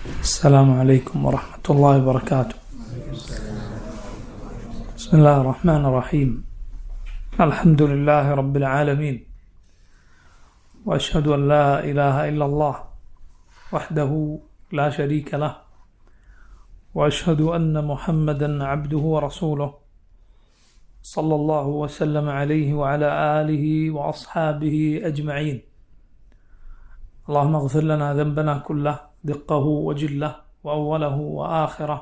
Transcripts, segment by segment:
السلام عليكم ورحمة الله وبركاته. بسم الله الرحمن الرحيم. الحمد لله رب العالمين، وأشهد أن لا إله إلا الله وحده لا شريك له، وأشهد أن محمدا عبده ورسوله صلى الله وسلم عليه وعلى آله وأصحابه أجمعين. اللهم اغفر لنا ذنبنا كله، دقه وجله وأوله وآخره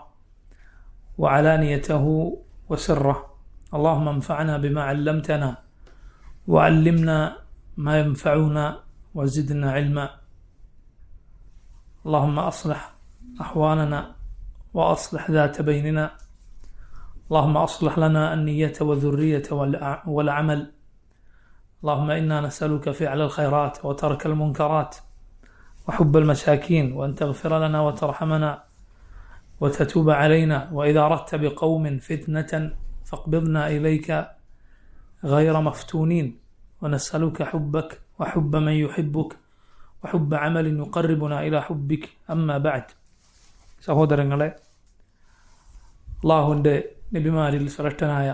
وعلانيته وسره. اللهم انفعنا بما علمتنا وعلمنا ما ينفعنا وزدنا علما. اللهم أصلح أحوالنا وأصلح ذات بيننا. اللهم أصلح لنا النية والذرية والعمل. اللهم إنا نسألك فعل الخيرات وترك المنكرات وحب المساكين، وأن تغفر لنا وترحمنا وتتوب علينا، وإذا أردت بقوم فتنة فاقبضنا إليك غير مفتونين، ونسألك حبك وحب من يحبك وحب عمل يقربنا إلى حبك. أما بعد. സഹോദരങ്ങളെ, അള്ളാഹുവിൻ്റെ നബിമാരിൽ ശ്രേഷ്ഠനായ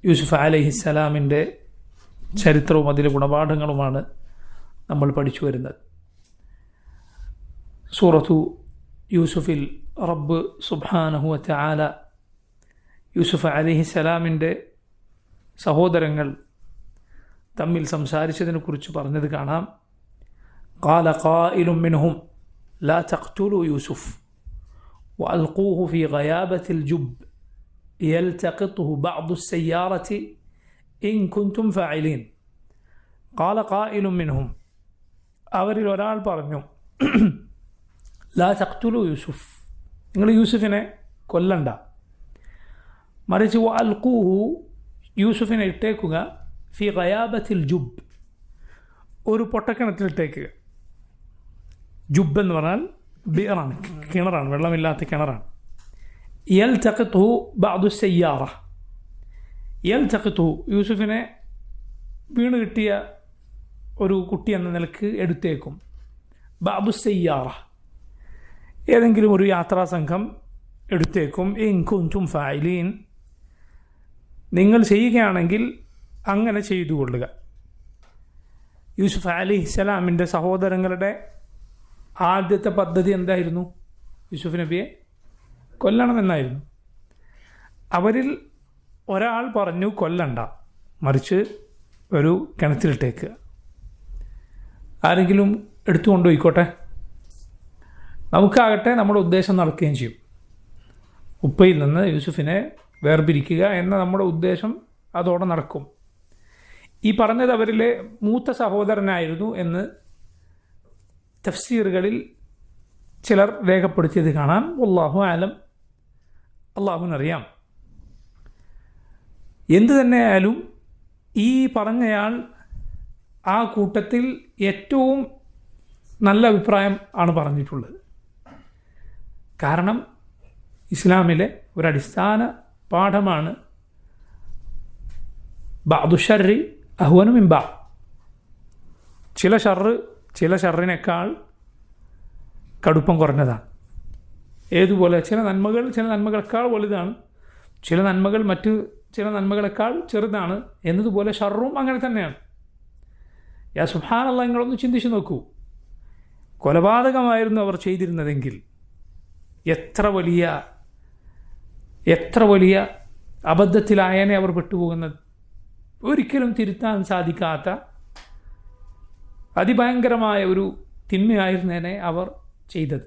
യൂസുഫ് അലൈഹിസ്സലാമിൻ്റെ ചരിത്രവും അതിലെ ഗുണപാഠങ്ങളുമാണ് നമ്മൾ പഠിച്ചു വരുന്നത്. സൂറത്തു യൂസുഫിൽ റബ്ബ് സുബ്ഹാനഹു വ തആല യൂസുഫ് അലൈഹിസ്സലാമിൻ്റെ സഹോദരങ്ങൾ തമ്മിൽ സംസാരിച്ചതിനെക്കുറിച്ച് പറഞ്ഞത് കാണാം. ഖാല ഖായിലുൻ മിൻഹും ലാ തഖ്തുലു യൂസുഫ് വഅൽഖൂഹു ഫീ ഗയാബത്തിൽ ജുബ് യൽതഖിതുഹു ബഅദു السയ്യാറത്തി ഇൻ കുൻതും ഫാഇലീൻ. ഖാല ഖായിലുൻ മിൻഹും, അവരിൽ ഒരാൾ പറഞ്ഞു, ലാ തഖ്തുലു യൂസുഫ്, നിങ്ങൾ യൂസുഫിനെ കൊല്ലണ്ട, മറിച്ച് വഅൽഖൂഹു, യൂസുഫിനെ ഇട്ടേക്കുക, ഫി ഗയാബത്തിൽ ജുബ്, ഒരു പൊട്ടക്കിണറ്റിൽ ഇട്ടേക്കുക. ജുബ് എന്ന് പറഞ്ഞാൽ ബിയറാണ്, കിണറാണ്, വെള്ളമില്ലാത്ത കിണറാണ്. യൽതഖിതുഹു ബഅദു السയ്യാറ, യൽതഖിതുഹു, യൂസുഫിനെ വീണ് കിട്ടിയ ഒരു കുട്ടി എന്ന നിലക്ക് എടുത്തേക്കും. ബഅദു السയ്യാറ, ഏതെങ്കിലും ഒരു യാത്രാ സംഘം എടുത്തേക്കും. ഇൻ കുൻതും ഫാഇലീൻ, നിങ്ങൾ ചെയ്യുകയാണെങ്കിൽ അങ്ങനെ ചെയ്തു കൊള്ളുക. യൂസുഫ് അലൈഹിസ്സലാമിൻ്റെ സഹോദരങ്ങളുടെ ആദ്യത്തെ പദ്ധതി എന്തായിരുന്നു? യൂസുഫ് നബിയെ കൊല്ലണമെന്നായിരുന്നു. അവരിൽ ഒരാൾ പറഞ്ഞു, കൊല്ലണ്ട, മറിച്ച് ഒരു കിണറ്റിലിട്ടേക്കുക, ആരെങ്കിലും എടുത്തുകൊണ്ട് പോയിക്കോട്ടെ, നമുക്കാകട്ടെ നമ്മുടെ ഉദ്ദേശം നടക്കുകയും ചെയ്യും. ഉപ്പയിൽ നിന്ന് യൂസുഫിനെ വേർപിരിക്കുക എന്ന നമ്മുടെ ഉദ്ദേശം അതോടെ നടക്കും. ഈ പറഞ്ഞത് അവരിലെ മൂത്ത സഹോദരനായിരുന്നു എന്ന് തഫ്സീറുകളിൽ ചിലർ രേഖപ്പെടുത്തിയത് കാണാം. വല്ലാഹു ആലം, അള്ളാഹുവിനറിയാം. എന്തു തന്നെയായാലും ഈ പറഞ്ഞയാൾ ആ കൂട്ടത്തിൽ ഏറ്റവും നല്ല അഭിപ്രായം ആണ് പറഞ്ഞിട്ടുള്ളത്. കാരണം ഇസ്ലാമിലെ ഒരടിസ്ഥാന പാഠമാണ് ബഅദു ശർരി അഹ്വനു മിൻ ബഅദ്, ചില ഷർറിനേക്കാൾ കടുപ്പം കുറഞ്ഞതാണ്. ഏതുപോലെ ചില നന്മകളെക്കാൾ വലുതാണ്, ചില നന്മകൾ മറ്റ് ചില നന്മകളെക്കാൾ ചെറുതാണ് എന്നതുപോലെ ഷർറും അങ്ങനെ തന്നെയാണ്. യാ സുബ്ഹാനല്ലാഹ്, നിങ്ങളൊന്ന് ചിന്തിച്ച് നോക്കൂ. കൊലപാതകമായിരുന്നു അവർ ചെയ്തിരുന്നതെങ്കിൽ എത്ര വലിയ അബദ്ധത്തിലായനെ അവർ പെട്ടുപോകുന്നത്. ഒരിക്കലും തിരുത്താൻ സാധിക്കാത്ത അതിഭയങ്കരമായ ഒരു തിന്മയായിരുന്നേനെ അവർ ചെയ്തത്.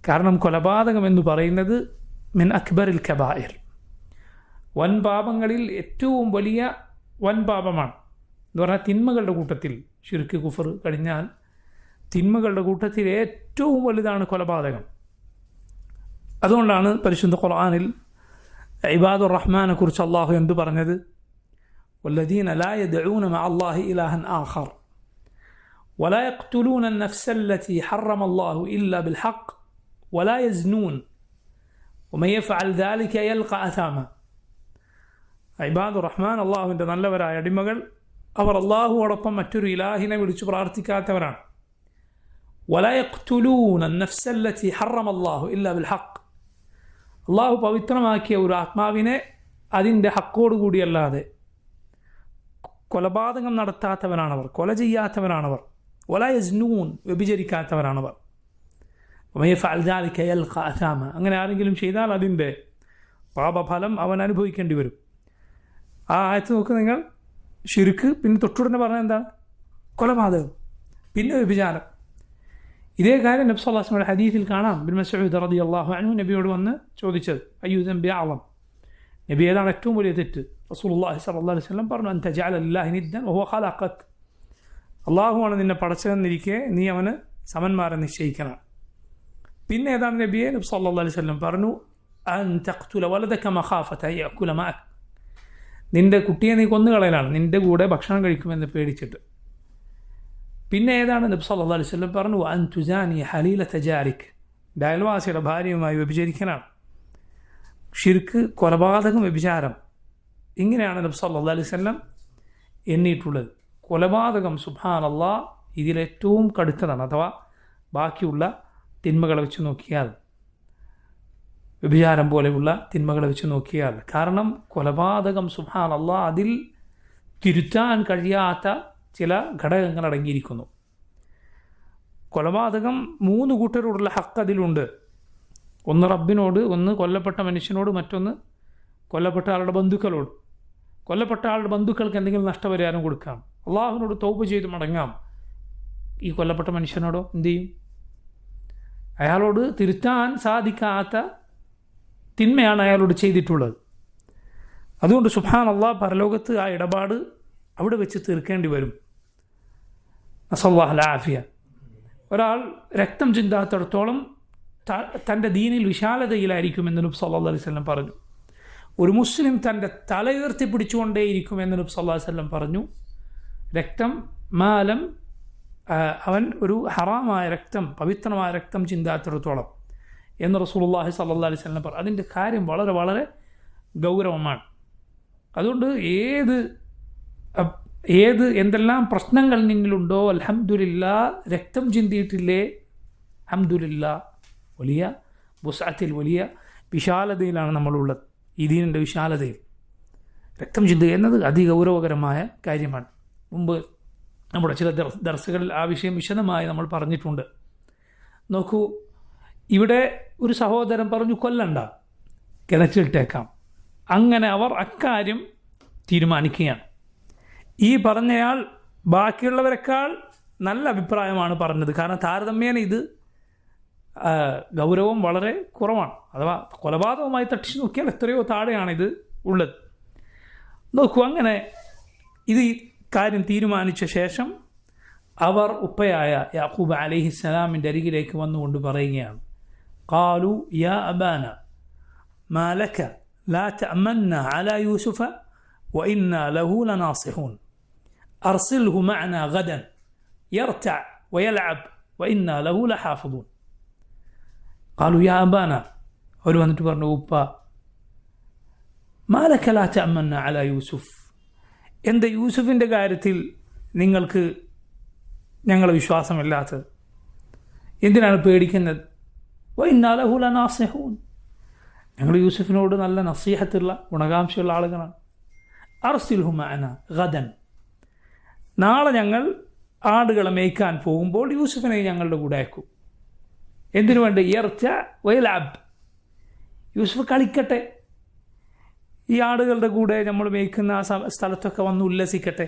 കാരണം കൊലപാതകം എന്ന് പറയുന്നത് മിൻ അക്ബറിൽ കബായിർ, വൻ പാപങ്ങളിൽ ഏറ്റവും വലിയ വൻ പാപമാണ്. എന്ന് പറഞ്ഞാൽ തിന്മകളുടെ കൂട്ടത്തിൽ ശിർക്ക് കുഫർ കഴിഞ്ഞാൽ തിന്മകളുടെ കൂട്ടത്തിൽ ഏറ്റവും വലുതാണ് കൊലപാതകം. അതുകൊണ്ടാണ് പരിശുദ്ധ ഖുർആനിൽ ഇബാദുർ റഹ്മാനെ കുറിച്ച് അള്ളാഹു എന്തു പറഞ്ഞത്? വല്ലദീന ലാ യദ്ഊന മഅ അല്ലാഹി ഇലാഹൻ ആഖർ വലാ യഖ്തുലൂന അൻ-നഫ്സ അല്ലതി ഹറമ അല്ലാഹു ഇല്ലാ ബിൽ ഹഖ് വലാ യസ്നൂൻ വമൻ യഫ്അൽ ദാലിക യൽഖ അസാമ. ഇബാദുർ റഹ്മാൻ, അള്ളാഹുവിൻ്റെ നല്ലവരായ അടിമകൾ, അവർ അള്ളാഹുവോടൊപ്പം മറ്റൊരു ഇലാഹിനെ വിളിച്ചു പ്രാർത്ഥിക്കാത്തവരാണ്. ولا يقتلون النفس التي حرم الله إلا بالحق. അള്ളാഹു പവിത്രമാക്കിയ ഒരു ആത്മാവിനെ അതിൻ്റെ ഹക്കോടുകൂടിയല്ലാതെ കൊലപാതകം നടത്താത്തവരാണവർ, കൊല ചെയ്യാത്തവരാണവർ. വലാ യസ്നൂൻ, വ്യഭിചരിക്കാത്തവരാണവർ. അങ്ങനെ ആരെങ്കിലും ചെയ്താൽ അതിൻ്റെ പാപഫലം അവൻ അനുഭവിക്കേണ്ടി വരും. ആ ആയത്ത് നോക്ക് നിങ്ങൾ. ശിർക്ക്, പിന്നെ തൊട്ടുടനെ പറഞ്ഞാൽ എന്താണ്? കൊലപാതകം, പിന്നെ വ്യഭിചാരം. ഇതേ കാര്യം നബി സല്ലല്ലാഹു അലൈഹി വസല്ലം ഹദീസിൽ കാണാം. ഇബ്നു മസ്ഊദ് റളിയല്ലാഹു അൻഹു നബിയോട് വന്ന് ചോദിച്ചത്, അയ്യു ദംബി അഅ്ളം, നബി ഏതാണ് ഏറ്റവും വലിയ തെറ്റ്? റസൂലുള്ളാഹി സ്വല്ലല്ലാഹു അലൈഹി വസല്ലം പറഞ്ഞു, അൻ തജഅല ലില്ലാഹി നിദ്ദൻ വഹുവ ഖലഖക്, അള്ളാഹുവാണ് നിന്നെ പടച്ചതെന്നിരിക്കെ നീ അവന് സമന്മാരെ നിശ്ചയിക്കണം. പിന്നെ ഏതാണ് നബിയെ? നബി സല്ലല്ലാഹു അലൈഹി വസല്ലം പറഞ്ഞു, അൻ തഖ്തുല വലദക മഖാഫത അൻ യഅകുല മഅക്, നിന്റെ കുട്ടിയെ നീ കൊന്നുകളയലാണ്, നിന്റെ കൂടെ ഭക്ഷണം കഴിക്കുമെന്ന് പേടിച്ചിട്ട്. പിന്നെ ഏതാണ്? നബി സല്ലല്ലാഹു അലൈഹി വസല്ലം പറഞ്ഞു, അൻ തുസാനി ഹലീലത ജാരിക്, അയൽവാസിയുടെ ഭാര്യയുമായി വ്യഭിചരിക്കലാണ്. ഷിർക്ക്, കൊലപാതകം, വ്യഭിചാരം, ഇങ്ങനെയാണ് നബി സല്ലല്ലാഹു അലൈഹി വസല്ലം എണ്ണിയിട്ടുള്ളത്. കൊലപാതകം സുബ്ഹാനല്ലാഹ് ഇതിലേറ്റവും കടുത്തതാണ്. അഥവാ ബാക്കിയുള്ള തിന്മകളെ വെച്ച് നോക്കിയാൽ, വ്യഭിചാരം പോലെയുള്ള തിന്മകളെ വെച്ച് നോക്കിയാൽ. കാരണം കൊലപാതകം സുബ്ഹാനല്ലാഹ് അതിൽ തിരുത്താൻ കഴിയാത്ത ചില ഘടകങ്ങൾ അടങ്ങിയിരിക്കുന്നു. കൊലപാതകം 3 കൂട്ടരോടുള്ള ഹക്ക് അതിലുണ്ട്. ഒന്ന് റബ്ബിനോട്, ഒന്ന് കൊല്ലപ്പെട്ട മനുഷ്യനോട്, മറ്റൊന്ന് കൊല്ലപ്പെട്ട ആളുടെ ബന്ധുക്കളോട്. കൊല്ലപ്പെട്ട ആളുടെ ബന്ധുക്കൾക്ക് എന്തെങ്കിലും നഷ്ടപരിഹാരം കൊടുക്കാം, അള്ളാഹുവിനോട് തൗബ ചെയ്ത് മടങ്ങാം. ഈ കൊല്ലപ്പെട്ട മനുഷ്യനോടോ എന്തു ചെയ്യും? അയാളോട് തിരുത്താൻ സാധിക്കാത്ത തിന്മയാണ് അയാളോട് ചെയ്തിട്ടുള്ളത്. അതുകൊണ്ട് സുബ്ഹാനല്ലാഹ് പരലോകത്ത് ആ ഇടപാട് അവിടെ വെച്ച് തീർക്കേണ്ടി വരും. നസല്ലാഹുൽ ആഫിയ. ഒരാൾ രക്തം ചിന്താത്തിടത്തോളം തൻ്റെ ദീനിൽ വിശാലതയിലായിരിക്കുമെന്ന് നബി സല്ലല്ലാഹു അലൈഹി വസല്ലം പറഞ്ഞു. ഒരു മുസ്ലിം തൻ്റെ തല ഉയർത്തി പിടിച്ചുകൊണ്ടേയിരിക്കുമെന്ന് നബി സല്ലല്ലാഹു അലൈഹി വസല്ലം പറഞ്ഞു. രക്തം മാലം, അവൻ ഒരു ഹറാമായ രക്തം, പവിത്രമായ രക്തം ചിന്താത്തിടത്തോളം എന്ന് റസൂലുള്ളാഹി സ്വല്ലല്ലാഹു അലൈഹി വസല്ലം പറഞ്ഞു. അതിൻ്റെ കാര്യം വളരെ വളരെ ഗൗരവമാണ്. അതുകൊണ്ട് എന്തെല്ലാം പ്രശ്നങ്ങൾ നിന്നിലുണ്ടോ, അൽഹംദുലില്ലാ, രക്തം ചിന്തിയിട്ടില്ലേ, അൽഹംദുലില്ലാ, വലിയ ബുസ്അത്തിൽ, വലിയ വിശാലതയിലാണ് നമ്മളുള്ളത്. ഈ ദീനിൻ്റെ വിശാലതയിൽ രക്തം ചിന്തുക എന്നത് അതിഗൗരവകരമായ കാര്യമാണ്. മുമ്പ് നമ്മുടെ ചില ദർസുകളിൽ ആ വിഷയം വിശദമായി നമ്മൾ പറഞ്ഞിട്ടുണ്ട്. നോക്കൂ, ഇവിടെ ഒരു സഹോദരൻ പറഞ്ഞു കൊല്ലണ്ട, കിണറ്റിലിട്ടേക്കാം. അങ്ങനെ അവർ അക്കാര്യം തീരുമാനിക്കുകയാണ്. ഈ പറഞ്ഞയാൾ ബാക്കിയുള്ളവരെക്കാൾ നല്ല അഭിപ്രായമാണ് പറഞ്ഞത്. കാരണം താരതമ്യേന ഇത് ഗൗരവം വളരെ കുറവാണ്. അഥവാ കൊലപാതകവുമായി തട്ടിച്ചു നോക്കിയാൽ എത്രയോ താഴെയാണ് ഇത് ഉള്ളത്. നോക്കൂ, അങ്ങനെ ഇത് കാര്യം തീരുമാനിച്ച ശേഷം അവർ ഉപ്പയായ യാക്കൂബ് അലൈഹിസ്സലാമിൻ്റെ അരികിലേക്ക് വന്നുകൊണ്ട് പറയുകയാണ്, ഖാലു യാ അബാന മാ ലക ലാ തഅമന്ന അലാ യൂസുഫ വഇന്നാ ലഹു ലനാസിഹൂൻ അർസിൽഹു മഅനാ ഗദൻ യർതഅ വയൽഅബ് വഇന്നാ ലഹു ലഹാഫിദൂൻ. ഖാലു യാ അബാന, അവർ വന്നിട്ട് പറഞ്ഞു, ഉപ്പ, മാ ലക ലാ തഅമന്ന അലാ യൂസുഫ്, എൻ്റെ യൂസുഫിൻ്റെ കാര്യത്തിൽ നിങ്ങൾക്ക് ഞങ്ങളെ വിശ്വാസമില്ലാത്തത്? എന്തിനാണ് പേടിക്കുന്നത്? വഇന്നാ ലഹു ലനാസിഹൂൻ, ഞങ്ങൾ യൂസുഫിനോട് നല്ല നസീഹത്തുള്ള ഗുണകാംക്ഷയുള്ള ആളുകളാണ്. അർസിൽഹു മഅനാ ഗദൻ, നാളെ ഞങ്ങൾ ആടുകളെ മേയ്ക്കാൻ പോകുമ്പോൾ യൂസുഫിനെ ഞങ്ങളുടെ കൂടെ അയക്കും. എന്തിനു വേണ്ടി? യർതഅ വയൽഅബ്, യൂസുഫ് കളിക്കട്ടെ, ഈ ആടുകളുടെ കൂടെ നമ്മൾ മേയ്ക്കുന്ന ആ സ്ഥലത്തൊക്കെ വന്ന് ഉല്ലസിക്കട്ടെ.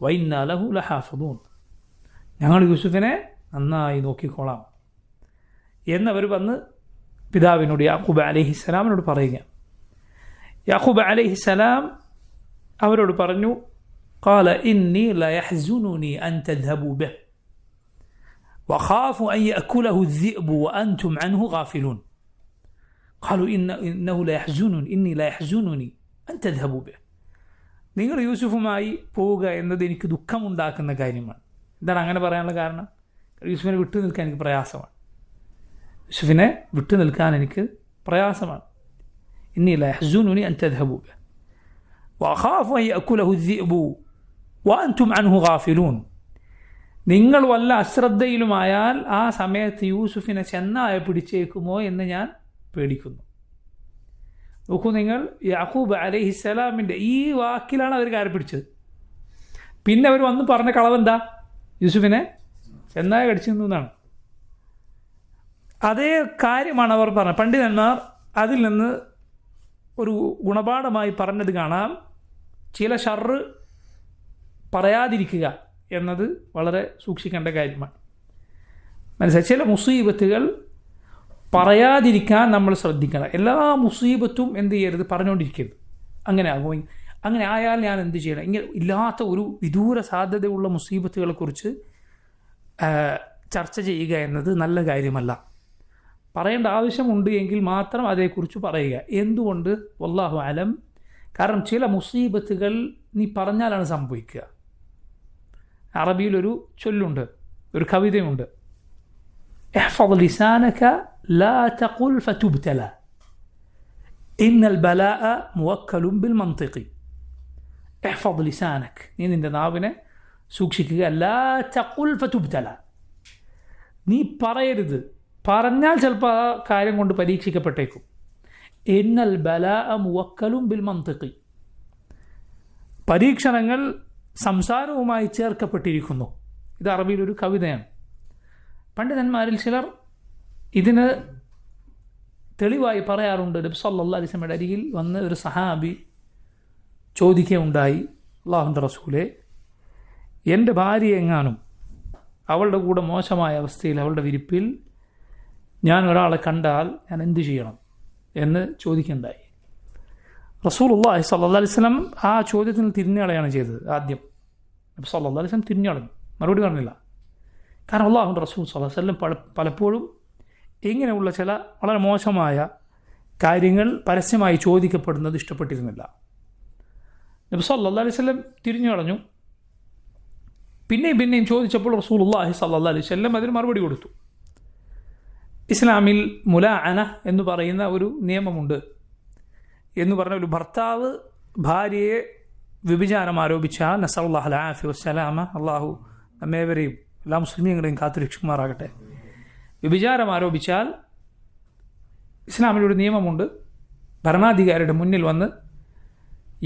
വഇന്നാ ലഹു ലഹാഫിദൂൻ, ഞങ്ങൾ യൂസുഫിനെ നന്നായി നോക്കിക്കോളാം എന്നവർ വന്ന് പിതാവിനോട്, യാക്കൂബ് അലൈഹിസ്സലാമിനോട് പറയുക. യാക്കൂബ് അലൈഹിസ്സലാം അവരോട് പറഞ്ഞു, ഖാല ഇന്നി ലയഹ്സുനുനി അൻ തദ്ഹബൂ ബിഹി വഖാഫു അൻ യഅകുലഹു الذئب വഅൻതും അൻഹു ഗാഫിലൂൻ. ഖാലു ഇന്നഹു ലയഹ്സുനുനി ഇന്നി ലയഹ്സുനുനി അൻ തദ്ഹബൂ ബിഹി, നിങ്ങൾ യൂസുഫുമായി പോവുക എന്നത് എനിക്ക് ദുഃഖമുണ്ടാക്കുന്ന കാര്യമാണ്. എന്താണ് അങ്ങനെ പറയാനുള്ള കാരണം? യൂസുഫിനെ വിട്ടു നിൽക്കാൻ എനിക്ക് പ്രയാസമാണ്. യൂസുഫിനെ വിട്ടു നിൽക്കാൻ എനിക്ക് പ്രയാസമാണ്. ഇന്നി ലയഹ്സുനുനി അൻ തദ്ഹബൂ ബിഹി വഖാഫു അൻ യഅകുലഹു الذئب വഅൻതും അൻഹു ഗാഫിലൂൻ. നിങ്ങൾ വല്ല അശ്രദ്ധയിലുമായാൽ ആ സമയത്ത് യൂസുഫിനെ ചെന്നായ പിടിച്ചേക്കുമോ എന്ന് ഞാൻ പേടിക്കുന്നു. നോക്കൂ നിങ്ങൾ, യാക്കൂബ് അലൈഹിസ്സലാമിൻ്റെ ഈ വാക്കിലാണ് അവർ കയറി പിടിച്ചത്. പിന്നെ അവർ വന്ന് പറഞ്ഞ കളവെന്താ? യൂസുഫിനെ ചെന്നായ കടിച്ചിരുന്നു എന്നാണ്. അതേ കാര്യമാണ് അവർ പറഞ്ഞത്. പണ്ഡിതന്മാർ അതിൽ നിന്ന് ഒരു ഗുണപാഠമായി പറഞ്ഞത് കാണാം. ചില ഷർറ് പറയാതിരിക്കുക എന്നത് വളരെ സൂക്ഷിക്കേണ്ട കാര്യമാണ്. മനസ്സിലായി? ചില മുസീബത്തുകൾ പറയാതിരിക്കാൻ നമ്മൾ ശ്രദ്ധിക്കണം. എല്ലാ മുസീബത്തും എന്ത് ചെയ്യരുത്? പറഞ്ഞുകൊണ്ടിരിക്കരുത്. അങ്ങനെ ആകും. അങ്ങനെ ആയാൽ ഞാൻ എന്ത് ചെയ്യണം? ഇങ്ങനെ ഇല്ലാത്ത ഒരു വിദൂര സാധ്യതയുള്ള മുസീബത്തുകളെക്കുറിച്ച് ചർച്ച ചെയ്യുക എന്നത് നല്ല കാര്യമല്ല. പറയേണ്ട ആവശ്യമുണ്ട് എങ്കിൽ മാത്രം അതേക്കുറിച്ച് പറയുക. എന്തുകൊണ്ട്? വല്ലാഹു അലം. കാരണം ചില മുസീബത്തുകൾ നീ പറഞ്ഞാലാണ് സംഭവിക്കുക. അറബിയിലൊരു ചൊല്ലുണ്ട്, ഒരു കവിതയുണ്ട്. ഇഹ്ഫദ് ലിസാനക ലാ തഖുൽ ഫതുബ്തല ഇന്നൽ ബലാഅ മുവക്കലുൻ ബിൽ മൻതിഖി. ഇഹ്ഫദ് ലിസാനക, നീ നിൻ്റെ നാവിനെ സൂക്ഷിക്കുക. ലാ തഖുൽ ഫതുബ്തല, നീ പറയരുത്. പറഞ്ഞാൽ ചിലപ്പോൾ ആ കാര്യം കൊണ്ട് പരീക്ഷിക്കപ്പെട്ടേക്കും. ഇന്നൽ ബലാഅ മുവക്കലുൻ ബിൽ മൻതിഖി, പരീക്ഷണങ്ങൾ സംസാരവുമായി ചേർക്കപ്പെട്ടിരിക്കുന്നു. ഇത് അറബിയിലൊരു കവിതയാണ്. പണ്ഡിതന്മാരിൽ ചിലർ ഇതിന് തെളിവായി പറയാറുണ്ട്. നബി സല്ലല്ലാഹു അലൈഹി വസല്ലമയുടെ അരികിൽ വന്ന് ഒരു സഹാബി ചോദിക്കുകയുണ്ടായി, അല്ലാഹുവിൻ്റെ റസൂലേ, എൻ്റെ ഭാര്യ എങ്ങാനും അവളുടെ കൂടെ മോശമായ അവസ്ഥയിൽ അവളുടെ വിരിപ്പിൽ ഞാൻ ഒരാളെ കണ്ടാൽ ഞാൻ എന്ത് ചെയ്യണം എന്ന് ചോദിക്കുകയുണ്ടായി. റസൂലുള്ളാഹി സ്വല്ലല്ലാഹു അലൈഹി വസല്ലം ആ ചോദ്യത്തിന് തിരിഞ്ഞുകളയാണ് ചെയ്തത്. ആദ്യം നബി സല്ലല്ലാഹു അലൈഹി വസല്ലം തിരിഞ്ഞുകളഞ്ഞു, മറുപടി പറഞ്ഞില്ല. കാരണം അല്ലാഹുവിൻ്റെ റസൂൽ സ്വല്ലല്ലാഹു അലൈഹി വസല്ലം പലപ്പോഴും ഇങ്ങനെയുള്ള ചില വളരെ മോശമായ കാര്യങ്ങൾ പരസ്യമായി ചോദിക്കപ്പെടുന്നത് ഇഷ്ടപ്പെട്ടിരുന്നില്ല. നബി സല്ലല്ലാഹു അലൈഹി വസല്ലം തിരിഞ്ഞുകളഞ്ഞു. പിന്നെയും ചോദിച്ചപ്പോൾ റസൂലുള്ളാഹി സ്വല്ലല്ലാഹു അലൈഹി വസല്ലം അതിന് മറുപടി കൊടുത്തു. ഇസ്ലാമിൽ മുലാഅന എന്ന് പറയുന്ന ഒരു നിയമമുണ്ട്. എന്ന് പറഞ്ഞ ഒരു ഭർത്താവ് ഭാര്യയെ വ്യഭിചാരം ആരോപിച്ചാൽ, നസഅല്ലാഹു അൽ ആഫിയ വസ്സലാമ, അള്ളാഹു നമ്മേവരെയും എല്ലാ മുസ്ലിമീങ്ങളെയും കാത്തുരക്ഷിക്കുമാറാകട്ടെ, വ്യഭിചാരം ആരോപിച്ചാൽ ഇസ്ലാമിലൊരു നിയമമുണ്ട്. ഭരണാധികാരിയുടെ മുന്നിൽ വന്ന്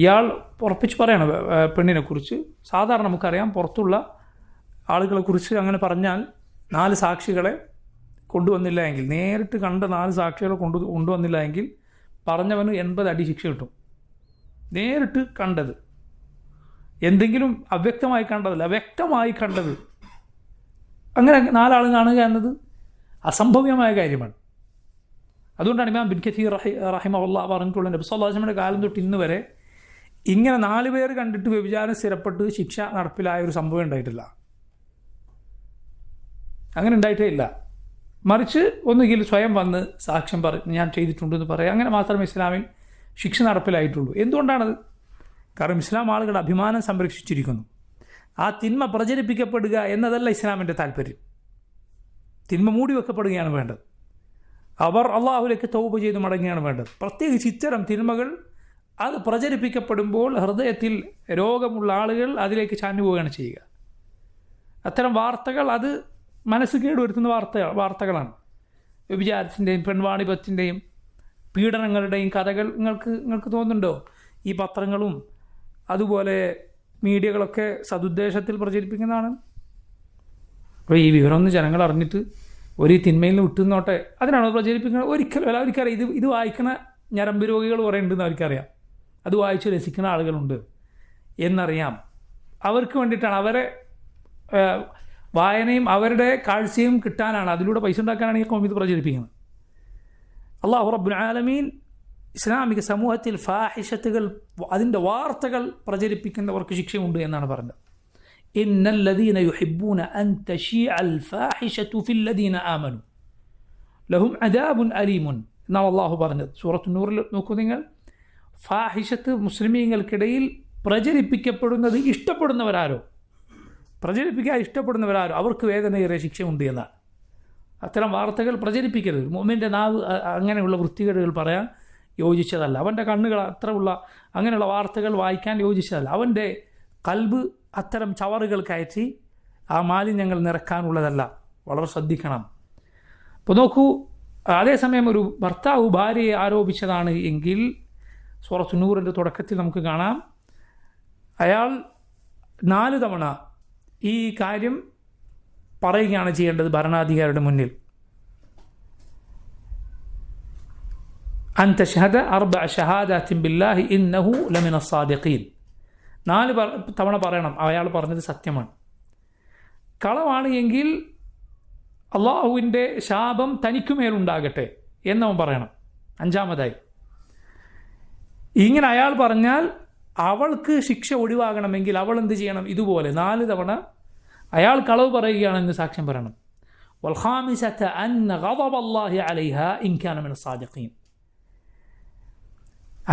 ഇയാൾ ഉറപ്പിച്ച് പറയണം പെണ്ണിനെക്കുറിച്ച്. സാധാരണ നമുക്കറിയാം, പുറത്തുള്ള ആളുകളെക്കുറിച്ച് അങ്ങനെ പറഞ്ഞാൽ 4 സാക്ഷികളെ കൊണ്ടുവന്നില്ല എങ്കിൽ, നേരിട്ട് കണ്ട 4 സാക്ഷികളെ കൊണ്ടുവന്നില്ല എങ്കിൽ പറഞ്ഞവന് 80 അടി ശിക്ഷ കിട്ടും. നേരിട്ട് കണ്ടത്, എന്തെങ്കിലും അവ്യക്തമായി കണ്ടതല്ല, വ്യക്തമായി കണ്ടത്, അങ്ങനെ 4 ആൾ കാണുക എന്നത് അസംഭവ്യമായ കാര്യമാണ്. അതുകൊണ്ടാണ് ഇമാം ബിൻ കസീർ റഹിമഹുല്ലാഹ് പറഞ്ഞിട്ടുള്ള നബി സല്ലല്ലാഹു അലൈഹി വസല്ലമയുടെ കാലം തൊട്ട് ഇന്ന് വരെ ഇങ്ങനെ 4 പേർ കണ്ടിട്ട് വ്യഭിചാരം സ്ഥിരപ്പെട്ട് ശിക്ഷ നടപ്പിലായ ഒരു സംഭവം ഉണ്ടായിട്ടില്ല. അങ്ങനെ ഉണ്ടായിട്ടേ ഇല്ല. മറിച്ച് ഒന്നുകിൽ സ്വയം വന്ന് സാക്ഷ്യം പറഞ്ഞ് ഞാൻ ചെയ്തിട്ടുണ്ടെന്ന് പറയാം. അങ്ങനെ മാത്രമേ ഇസ്ലാമിൽ ശിക്ഷ നടപ്പിലായിട്ടുള്ളൂ. എന്തുകൊണ്ടാണത്? കാരണം ഇസ്ലാം ആളുകളുടെ അഭിമാനം സംരക്ഷിച്ചിരിക്കുന്നു. ആ തിന്മ പ്രചരിപ്പിക്കപ്പെടുക എന്നതല്ല ഇസ്ലാമിൻ്റെ താല്പര്യം. തിന്മ മൂടി വെക്കപ്പെടുകയാണ് വേണ്ടത്. അവർ അള്ളാഹുലേക്ക് തൗബ ചെയ്ത് മടങ്ങുകയാണ് വേണ്ടത്. പ്രത്യേകിച്ച് ഇത്തരം തിന്മകൾ അത് പ്രചരിപ്പിക്കപ്പെടുമ്പോൾ ഹൃദയത്തിൽ രോഗമുള്ള ആളുകൾ അതിലേക്ക് ചാഞ്ഞു പോവുകയാണ് ചെയ്യുക. അത്തരം വാർത്തകൾ അത് മനസ്സ് കേടുവരുത്തുന്ന വാർത്തകളാണ്. വ്യഭിചാരത്തിൻ്റെയും പെൺവാണിഭത്തിൻ്റെയും പീഡനങ്ങളുടെയും കഥകൾ നിങ്ങൾക്ക് തോന്നുന്നുണ്ടോ? ഈ പത്രങ്ങളും അതുപോലെ മീഡിയകളൊക്കെ സതുദ്ദേശത്തിൽ പ്രചരിപ്പിക്കുന്നതാണ്. അപ്പോൾ ഈ വിവരമൊന്നും ജനങ്ങൾ അറിഞ്ഞിട്ട് ഒരു തിന്മയിൽ നിന്ന് വിട്ടുന്നോട്ടെ, അതിനാണ് പ്രചരിപ്പിക്കുന്നത്? ഒരിക്കലും അല്ല. അവർക്കറിയാം ഇത് വായിക്കുന്ന ഞരമ്പ് രോഗികൾ കുറേ ഉണ്ടെന്ന് അവർക്കറിയാം. അത് വായിച്ച് രസിക്കുന്ന ആളുകളുണ്ട് എന്നറിയാം. അവർക്ക് വേണ്ടിയിട്ടാണ്, അവരെ വായനയും അവരുടെ കാഴ്ചയും കിട്ടാനാണ്, അതിലൂടെ പൈസ ഉണ്ടാക്കാനാണ് ഈ കോം ഇത് പ്രചരിപ്പിക്കുന്നത്. അല്ലാഹു റബ്ബുൽ ആലമീൻ ഇസ്ലാമിക സമൂഹത്തിൽ ഫാഹിഷത്തുകൾ, അതിൻ്റെ വാർത്തകൾ പ്രചരിപ്പിക്കുന്നവർക്ക് ശിക്ഷയുണ്ട് എന്നാണ് പറഞ്ഞത്. ഇന്നല്ലദീന യുഹിബ്ബൂന അൻ തശീഅൽ ഫാഹിഷതു ഫില്ലദീന ആമനു ലഹും അദാബുൻ അലീമുൻ എന്നാണ് അള്ളാഹു പറഞ്ഞത്. സൂറത്തു നൂറിൽ നോക്കൂ നിങ്ങൾ. ഫാഹിഷത്ത് മുസ്ലിമീങ്ങൾക്കിടയിൽ പ്രചരിപ്പിക്കപ്പെടുന്നത് ഇഷ്ടപ്പെടുന്നവരാരോ, പ്രചരിപ്പിക്കാൻ ഇഷ്ടപ്പെടുന്നവരാരോ അവർക്ക് വേദനയേറെ ശിക്ഷയുണ്ട് എന്നാണ്. അത്തരം വാർത്തകൾ പ്രചരിപ്പിക്കരുത്. മുഅ്മിൻ്റെ നാവ് അങ്ങനെയുള്ള വൃത്തികേടുകൾ പറയാൻ യോജിച്ചതല്ല. അവൻ്റെ കണ്ണുകൾ അത്രയുള്ള അങ്ങനെയുള്ള വാർത്തകൾ വായിക്കാൻ യോജിച്ചതല്ല. അവൻ്റെ കൽബ് അത്തരം ചവറുകൾ കയറ്റി ആ മാലിന്യങ്ങൾ നിറക്കാനുള്ളതല്ല. വളരെ ശ്രദ്ധിക്കണം. അപ്പോൾ നോക്കൂ, അതേസമയം ഒരു ഭർത്താവ് ഭാര്യയെ ആരോപിച്ചതാണ് എങ്കിൽ സൂറത്ത് നൂറിൻ്റെ തുടക്കത്തിൽ നമുക്ക് കാണാം, അയാൾ 4 തവണ ഈ കാര്യം പറയുകയാണ് ചെയ്യേണ്ടത് ഭരണാധികാരിയുടെ മുന്നിൽ. അൻ തശ്ഹദ 4 ഷഹാദാത്തിൻ ബില്ലാഹി ഇന്നഹു ലമിന സാദിഖീൻ. 4 തവണ പറയണം അയാൾ പറഞ്ഞത് സത്യമാണ്. കളവാണ് എങ്കിൽ അള്ളാഹുവിൻ്റെ ശാപം തനിക്കുമേലുണ്ടാകട്ടെ എന്നവൻ പറയണം. 5-മതായി ഇങ്ങനെ അയാൾ പറഞ്ഞാൽ അവൾക്ക് ശിക്ഷ ഒഴിവാകണമെങ്കിൽ അവൾ എന്ത് ചെയ്യണം? ഇതുപോലെ 4 തവണ അയാൾ കളവ് പറയുകയാണെന്ന് സാക്ഷ്യം പറയണം. വൽഖാമിസത അന്ന ഗളബല്ലാഹി അലൈഹാ ഇൻ കാന മിന സാദിഖീൻ.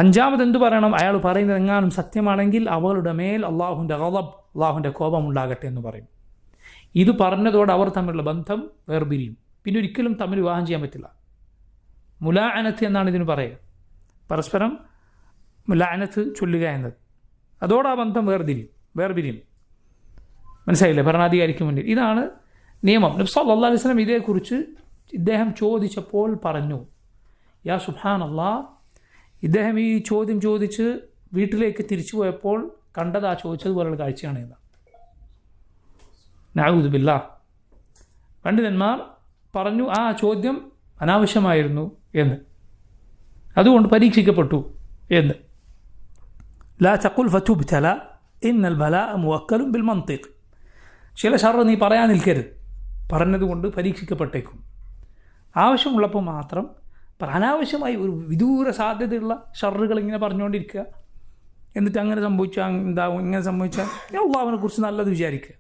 5-മത് എന്തു പറയണം? അയാൾ പറയുന്നത് എങ്ങാനും സത്യമാണെങ്കിൽ അവളുടെ മേൽ അള്ളാഹുവിൻ്റെ ഗളബ്, അള്ളാഹുവിൻ്റെ കോപം ഉണ്ടാകട്ടെ എന്ന് പറയും. ഇത് പറഞ്ഞതോടെ അവർ തമ്മിലുള്ള ബന്ധം വേർപിരിയും. പിന്നെ ഒരിക്കലും തമ്മിൽ വിവാഹം ചെയ്യാൻ പറ്റില്ല. മുലാഅനത്ത് എന്നാണ് ഇതിന് പറയുക. പരസ്പരം മുലാഅനത്ത് ചൊല്ലുക എന്നത്. അതോടെ ആ ബന്ധം വേർപിരിയും. മനസ്സിലായില്ലേ? ഭരണാധികാരിക്ക് മുന്നിൽ ഇതാണ് നിയമം. നബി സല്ലല്ലാഹു അലൈഹി വസല്ലം ഇതേക്കുറിച്ച് ഇദ്ദേഹം ചോദിച്ചപ്പോൾ പറഞ്ഞു, യാ സുബ്ഹാനല്ലാഹ്, ഇദ്ദേഹം ഈ ചോദ്യം ചോദിച്ച് വീട്ടിലേക്ക് തിരിച്ചു പോയപ്പോൾ കണ്ടത് ആ ചോദിച്ചതുപോലുള്ള കാഴ്ചയാണ് എന്ന്. നഊദു ബില്ലാഹ്. പണ്ഡിതന്മാർ പറഞ്ഞു ആ ചോദ്യം അനാവശ്യമായിരുന്നു എന്ന്, അതുകൊണ്ട് പരീക്ഷിക്കപ്പെട്ടു എന്ന്. ലാ തഖുൽ ഫതുബ്തല ഇന്നൽ ബലാഅ മുവക്കലുൻ ബിൽ മന്തിഖ്. ചില ഷർറ് നീ പറയാൻ നിൽക്കരുത്, പറഞ്ഞതുകൊണ്ട് പരീക്ഷിക്കപ്പെട്ടേക്കും. ആവശ്യമുള്ളപ്പോൾ മാത്രം അനാവശ്യമായി ഒരു വിദൂര സാധ്യതയുള്ള ഷർറുകൾ ഇങ്ങനെ പറഞ്ഞുകൊണ്ടിരിക്കുക. എന്നിട്ട് അങ്ങനെ സംഭവിച്ചാൽ എന്താവും, ഇങ്ങനെ സംഭവിച്ചാൽ അള്ളാഹുവിനെ കുറിച്ച് നല്ലത് വിചാരിക്കുക.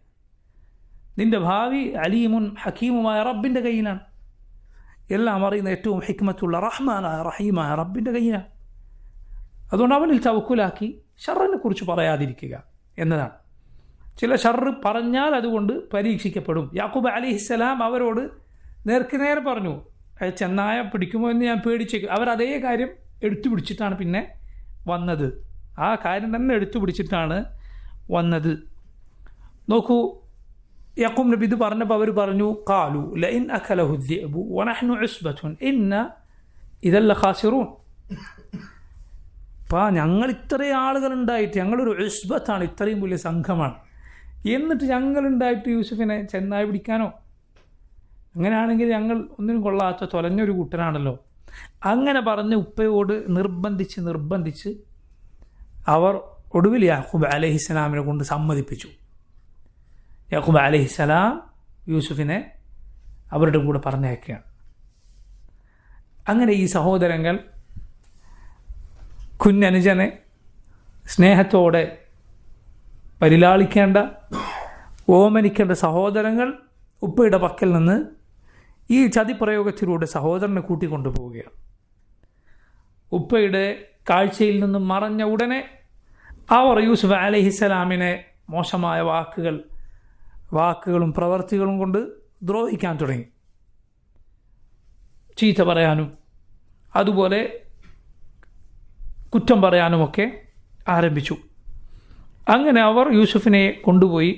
നിൻ്റെ ഭാവി അലീമുൻ ഹക്കീമുമായ റബ്ബിൻ്റെ കയ്യിലാണ്. എല്ലാം അറിയുന്ന ഏറ്റവും ഹിക്മത്തുള്ള റഹ്മാനായ റഹീമായ റബ്ബിൻ്റെ കയ്യിലാണ്. അതുകൊണ്ട് അവനിൽ തവക്കുലാക്കി ഷർറിനെ കുറിച്ച് പറയാതിരിക്കുക എന്നതാണ്. ചില ഷർറ് പറഞ്ഞാൽ അതുകൊണ്ട് പരീക്ഷിക്കപ്പെടും. യാക്കൂബ് അലൈഹിസ്സലാം അവരോട് നേർക്കുനേരെ പറഞ്ഞു, ചെന്നായ പിടിക്കുമോ എന്ന് ഞാൻ പേടിച്ചേക്കും. അവരതേ കാര്യം എടുത്തു പിടിച്ചിട്ടാണ് പിന്നെ വന്നത്. ആ കാര്യം തന്നെ എടുത്തു പിടിച്ചിട്ടാണ് വന്നത്. നോക്കൂ, യാക്കൂബ് നബി ഇത് പറഞ്ഞപ്പോൾ അവർ പറഞ്ഞു, ഖാലു ലഇൻ അകലഹു الذئب ونحن عصبة إن إذا لخاسرون. അപ്പോൾ ഞങ്ങൾ ഇത്രയും ആളുകളുണ്ടായിട്ട്, ഞങ്ങളൊരു ഉസ്ബത്താണ്, ഇത്രയും വലിയ സംഘമാണ്, എന്നിട്ട് ഞങ്ങളുണ്ടായിട്ട് യൂസുഫിനെ ചെന്നായി പിടിക്കാനോ? അങ്ങനെയാണെങ്കിൽ ഞങ്ങൾ ഒന്നിനും കൊള്ളാത്ത തൊലഞ്ഞൊരു കൂട്ടനാണല്ലോ. അങ്ങനെ പറഞ്ഞ് ഉപ്പയോട് നിർബന്ധിച്ച് അവർ ഒടുവിൽ യാക്കൂബ് അലൈഹിസ്സലാമിനെ കൊണ്ട് സമ്മതിപ്പിച്ചു. യാക്കൂബ് അലൈഹിസ്സലാം യൂസുഫിനെ അവരുടെ കൂടെ പറഞ്ഞയക്കുകയാണ്. അങ്ങനെ ഈ സഹോദരങ്ങൾ കുഞ്ഞനുജനെ സ്നേഹത്തോടെ പരിലാളിക്കേണ്ട, ഓമനിക്കേണ്ട സഹോദരങ്ങൾ ഉപ്പയുടെ പക്കൽ നിന്ന് ഈ ചതിപ്രയോഗത്തിലൂടെ സഹോദരനെ കൂട്ടിക്കൊണ്ടുപോവുകയാണ്. ഉപ്പയുടെ കാഴ്ചയിൽ നിന്നും മറഞ്ഞ ഉടനെ അവർ യൂസുഫ് അലൈഹിസ്സലാമിനെ മോശമായ വാക്കുകളും പ്രവർത്തികളും കൊണ്ട് ദ്രോഹിക്കാൻ തുടങ്ങി. ചീത്ത പറയാനും അതുപോലെ കുറ്റം പറയാനുമൊക്കെ ആരംഭിച്ചു. അങ്ങനെ അവർ യൂസുഫിനെ കൊണ്ടുപോയി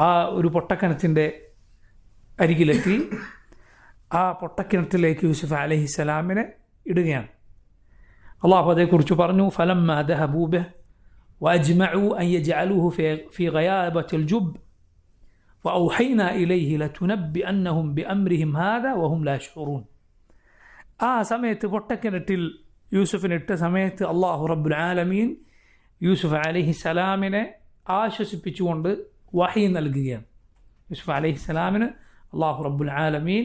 ആ ഒരു പൊട്ടക്കിണറ്റിൻ്റെ അരികിലെത്തി ആ പൊട്ടക്കിണറ്റിലേക്ക് യൂസുഫ് അലൈഹിസ്സലാമിനെ ഇടുകയാണ്. അള്ളാഹു അതേക്കുറിച്ച് പറഞ്ഞു, ഫലമ്മ ദഹബൂ ബിഹി വഅജ്മഉ അൻ യജ്അലൂഹു ഫീ ഗയാബത്തിൽ ജുബ് വഔഹൈനാ ഇലൈഹി ലതുനബ്ബിഅന്നഹും ബിഅംരിഹിം ഹാദാ വഹും ലാ യശ്ഉറൂൻ. ആ സമയത്ത് പൊട്ടക്കിണറ്റിൽ യൂസുഫിനിട്ട സമയത്ത് അള്ളാഹു റബ്ബുൽ ആലമീൻ യൂസുഫ് അലൈഹിസ്സലാമിനെ ആശ്വസിപ്പിച്ചുകൊണ്ട് വഹി നൽകുകയാണ്. യൂസുഫ് അലൈഹിസ്സലാമിന് അള്ളാഹു റബ്ബുൽ ആലമീൻ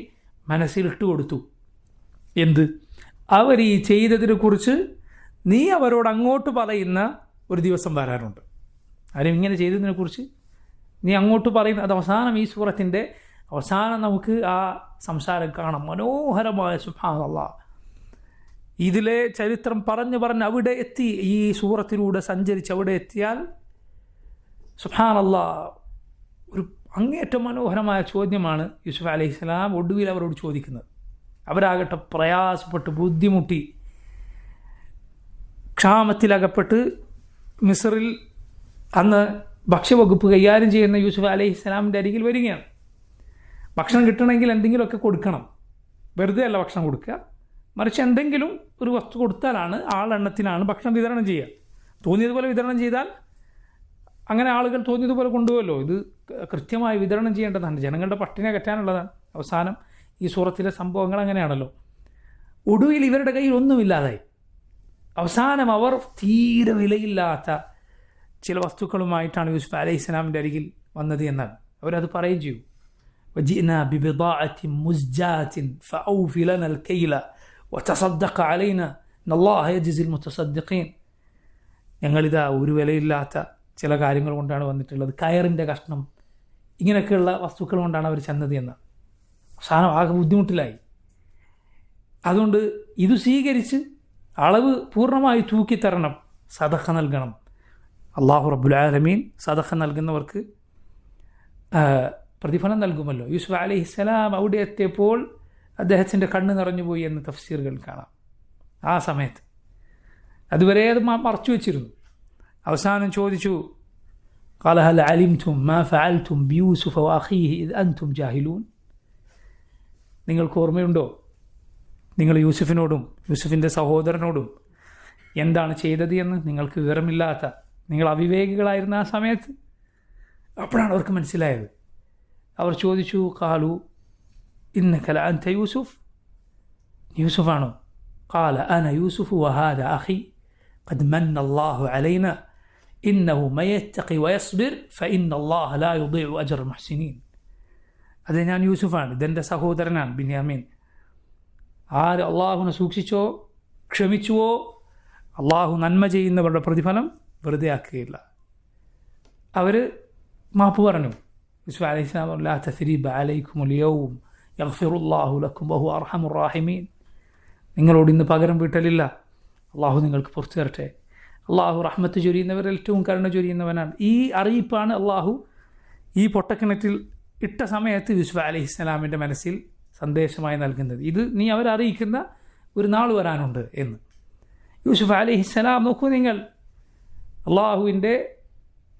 മനസ്സിലിട്ട് കൊടുത്തു. എന്ത്? അവർ ഈ ചെയ്തതിനെ കുറിച്ച് നീ അവരോട് അങ്ങോട്ട് പറയുന്ന ഒരു ദിവസം വരാറുണ്ട്. ആരും ഇങ്ങനെ ചെയ്തതിനെക്കുറിച്ച് നീ അങ്ങോട്ട് പറയുന്ന, അത് അവസാനം ഈ സൂറത്തിൻ്റെ അവസാനം നമുക്ക് ആ സംസാരം കാണാം. മനോഹരമായ സുബ്ഹാനല്ലാഹ്, ഇതിലെ ചരിത്രം പറഞ്ഞ് അവിടെ എത്തി. ഈ സൂറത്തിലൂടെ സഞ്ചരിച്ച് അവിടെ എത്തിയാൽ സുബ്ഹാനല്ലാഹ് ഒരു അങ്ങേറ്റം മനോഹരമായ ചോദ്യമാണ് യൂസുഫ് അലൈഹിസ്സലാം ഒടുവിൽ അവരോട് ചോദിക്കുന്നത്. അവരാകട്ടെ പ്രയാസപ്പെട്ട് ബുദ്ധിമുട്ടി ക്ഷാമത്തിലകപ്പെട്ട് മിസ്റിൽ അന്ന് ഭക്ഷ്യവകുപ്പ് കൈകാര്യം ചെയ്യുന്ന യൂസുഫ് അലൈഹിസ്സലാമിൻ്റെ അരികിൽ വരികയാണ്. ഭക്ഷണം കിട്ടണമെങ്കിൽ എന്തെങ്കിലുമൊക്കെ കൊടുക്കണം. വെറുതെ അല്ല ഭക്ഷണം കൊടുക്കുക, മറിച്ച് എന്തെങ്കിലും ഒരു വസ്തു കൊടുത്താലാണ് ആളെണ്ണത്തിനാണ് ഭക്ഷണം വിതരണം ചെയ്യുക. തോന്നിയതുപോലെ വിതരണം ചെയ്താൽ അങ്ങനെ ആളുകൾ തോന്നിയതുപോലെ കൊണ്ടുപോകല്ലോ. ഇത് കൃത്യമായി വിതരണം ചെയ്യേണ്ടതാണ്, ജനങ്ങളുടെ പട്ടിണി അകറ്റാനുള്ളതാണ്. അവസാനം ഈ സൂറത്തിലെ സംഭവങ്ങൾ അങ്ങനെയാണല്ലോ. ഒടുവിൽ ഇവരുടെ കയ്യിൽ ഒന്നുമില്ലാതായി. അവസാനം അവർ തീരെ വിലയില്ലാത്ത ചില വസ്തുക്കളുമായിട്ടാണ് യൂസുഫ് അലൈഹിസ്സലാമിൻ്റെ അരികിൽ വന്നത് എന്നാണ് അവരത് പറയുകയും ചെയ്യും. وجئنا ببضاعة مزجاة فأوف لنا الكيل وتصدق علينا إن الله يجزي المتصدقين. ഞങ്ങളിതാ ഒരു വിലയില്ലാത്ത ചില കാര്യങ്ങൾ കൊണ്ടാണ് വന്നിട്ടുള്ളത്, കയറിൻ്റെ കഷ്ണം, ഇങ്ങനെയൊക്കെയുള്ള വസ്തുക്കൾ കൊണ്ടാണ് അവർ ചെന്നത് എന്ന്. അവസാനം ആകെ ബുദ്ധിമുട്ടിലായി. അതുകൊണ്ട് ഇത് സ്വീകരിച്ച് അളവ് പൂർണ്ണമായി തൂക്കിത്തരണം, സദഖ നൽകണം. അല്ലാഹു റബ്ബുൽ ആലമീൻ സദഖ നൽകുന്നവർക്ക് പ്രതിഫലം നൽകുമല്ലോ. യൂസുഫ് അലൈഹിസ്സലാം അവിടെ എത്തിയപ്പോൾ അദ്ദേഹത്തിൻ്റെ കണ്ണ് നിറഞ്ഞുപോയി എന്ന് തഫ്സീറുകൾ കാണാം. ആ സമയത്ത് അതുവരെ അത് മറച്ചു വച്ചിരുന്നു. അവസാനം ചോദിച്ചു, ഖാല ഹൽ അലിംതും മാ ഫഅൽതും ബിയൂസുഫ വഅഖീഹി ഇദ് അൻതും ജാഹിലൂൻ. നിങ്ങൾക്ക് ഓർമ്മയുണ്ടോ നിങ്ങൾ യൂസുഫിനോടും യൂസുഫിൻ്റെ സഹോദരനോടും എന്താണ് ചെയ്തത് എന്ന്? നിങ്ങൾക്ക് വിവരമില്ലാത്ത, നിങ്ങൾ അവിവേകികളായിരുന്ന ആ സമയത്ത്. അപ്പോഴാണ് അവർക്ക് മനസ്സിലായത്. അവർ ചോദിച്ചു, ഖാലു ഇന്നക ലഅൻത യൂസുഫ്, യൂസുഫാണോ? ഖാല അന യൂസുഫ് വഹാദ അഖി ഖദ് മന്ന അല്ലാഹു അലൈന ഇന്നഹു മയത്തഖി വയസ്ബിർ ഫഇന്ന അല്ലാഹ ലാ യുദീഉ അജ്റൽ മുഹ്സിനീൻ. അതെ, ഞാൻ യൂസുഫാണ്, ഇതെൻ്റെ സഹോദരനാണ് ബിന്യാമീൻ. ആര് അള്ളാഹുവിനെ സൂക്ഷിച്ചോ ക്ഷമിച്ചുവോ അള്ളാഹു നന്മ ചെയ്യുന്നവരുടെ പ്രതിഫലം വെറുതെ ആക്കുകയില്ല. അവർ മാപ്പ് പറഞ്ഞു. യൂസുഫ് അലൈഹിസ്സലാം ലാ തസ്രീബ അലൈക്കുമുൽ യൗം യഗ്ഫിറുല്ലാഹു ലക്കും വഹുവ അർഹമുർ റാഹിമീൻ. നിങ്ങളോട് ഇന്ന് പകരം വീട്ടലില്ല, അള്ളാഹു നിങ്ങൾക്ക് പുറത്തു തരട്ടെ. അള്ളാഹു റഹ്മത്ത് ചൊരിയുന്നവർ ഏറ്റവും കരുണ ചൊരിയുന്നവനാണ്. ഈ അറിയിപ്പാണ് അള്ളാഹു ഈ പൊട്ടക്കിണറ്റിൽ ഇട്ട സമയത്ത് യൂസുഫ് അലൈഹിസ്സലാമിൻ്റെ മനസ്സിൽ സന്ദേശമായി നൽകുന്നത്. ഇത് നീ അവരറിയിക്കുന്ന ഒരു നാൾ വരാനുണ്ട് എന്ന്. യൂസുഫ് അലൈഹിസ്സലാം നോക്കൂ നിങ്ങൾ, അള്ളാഹുവിൻ്റെ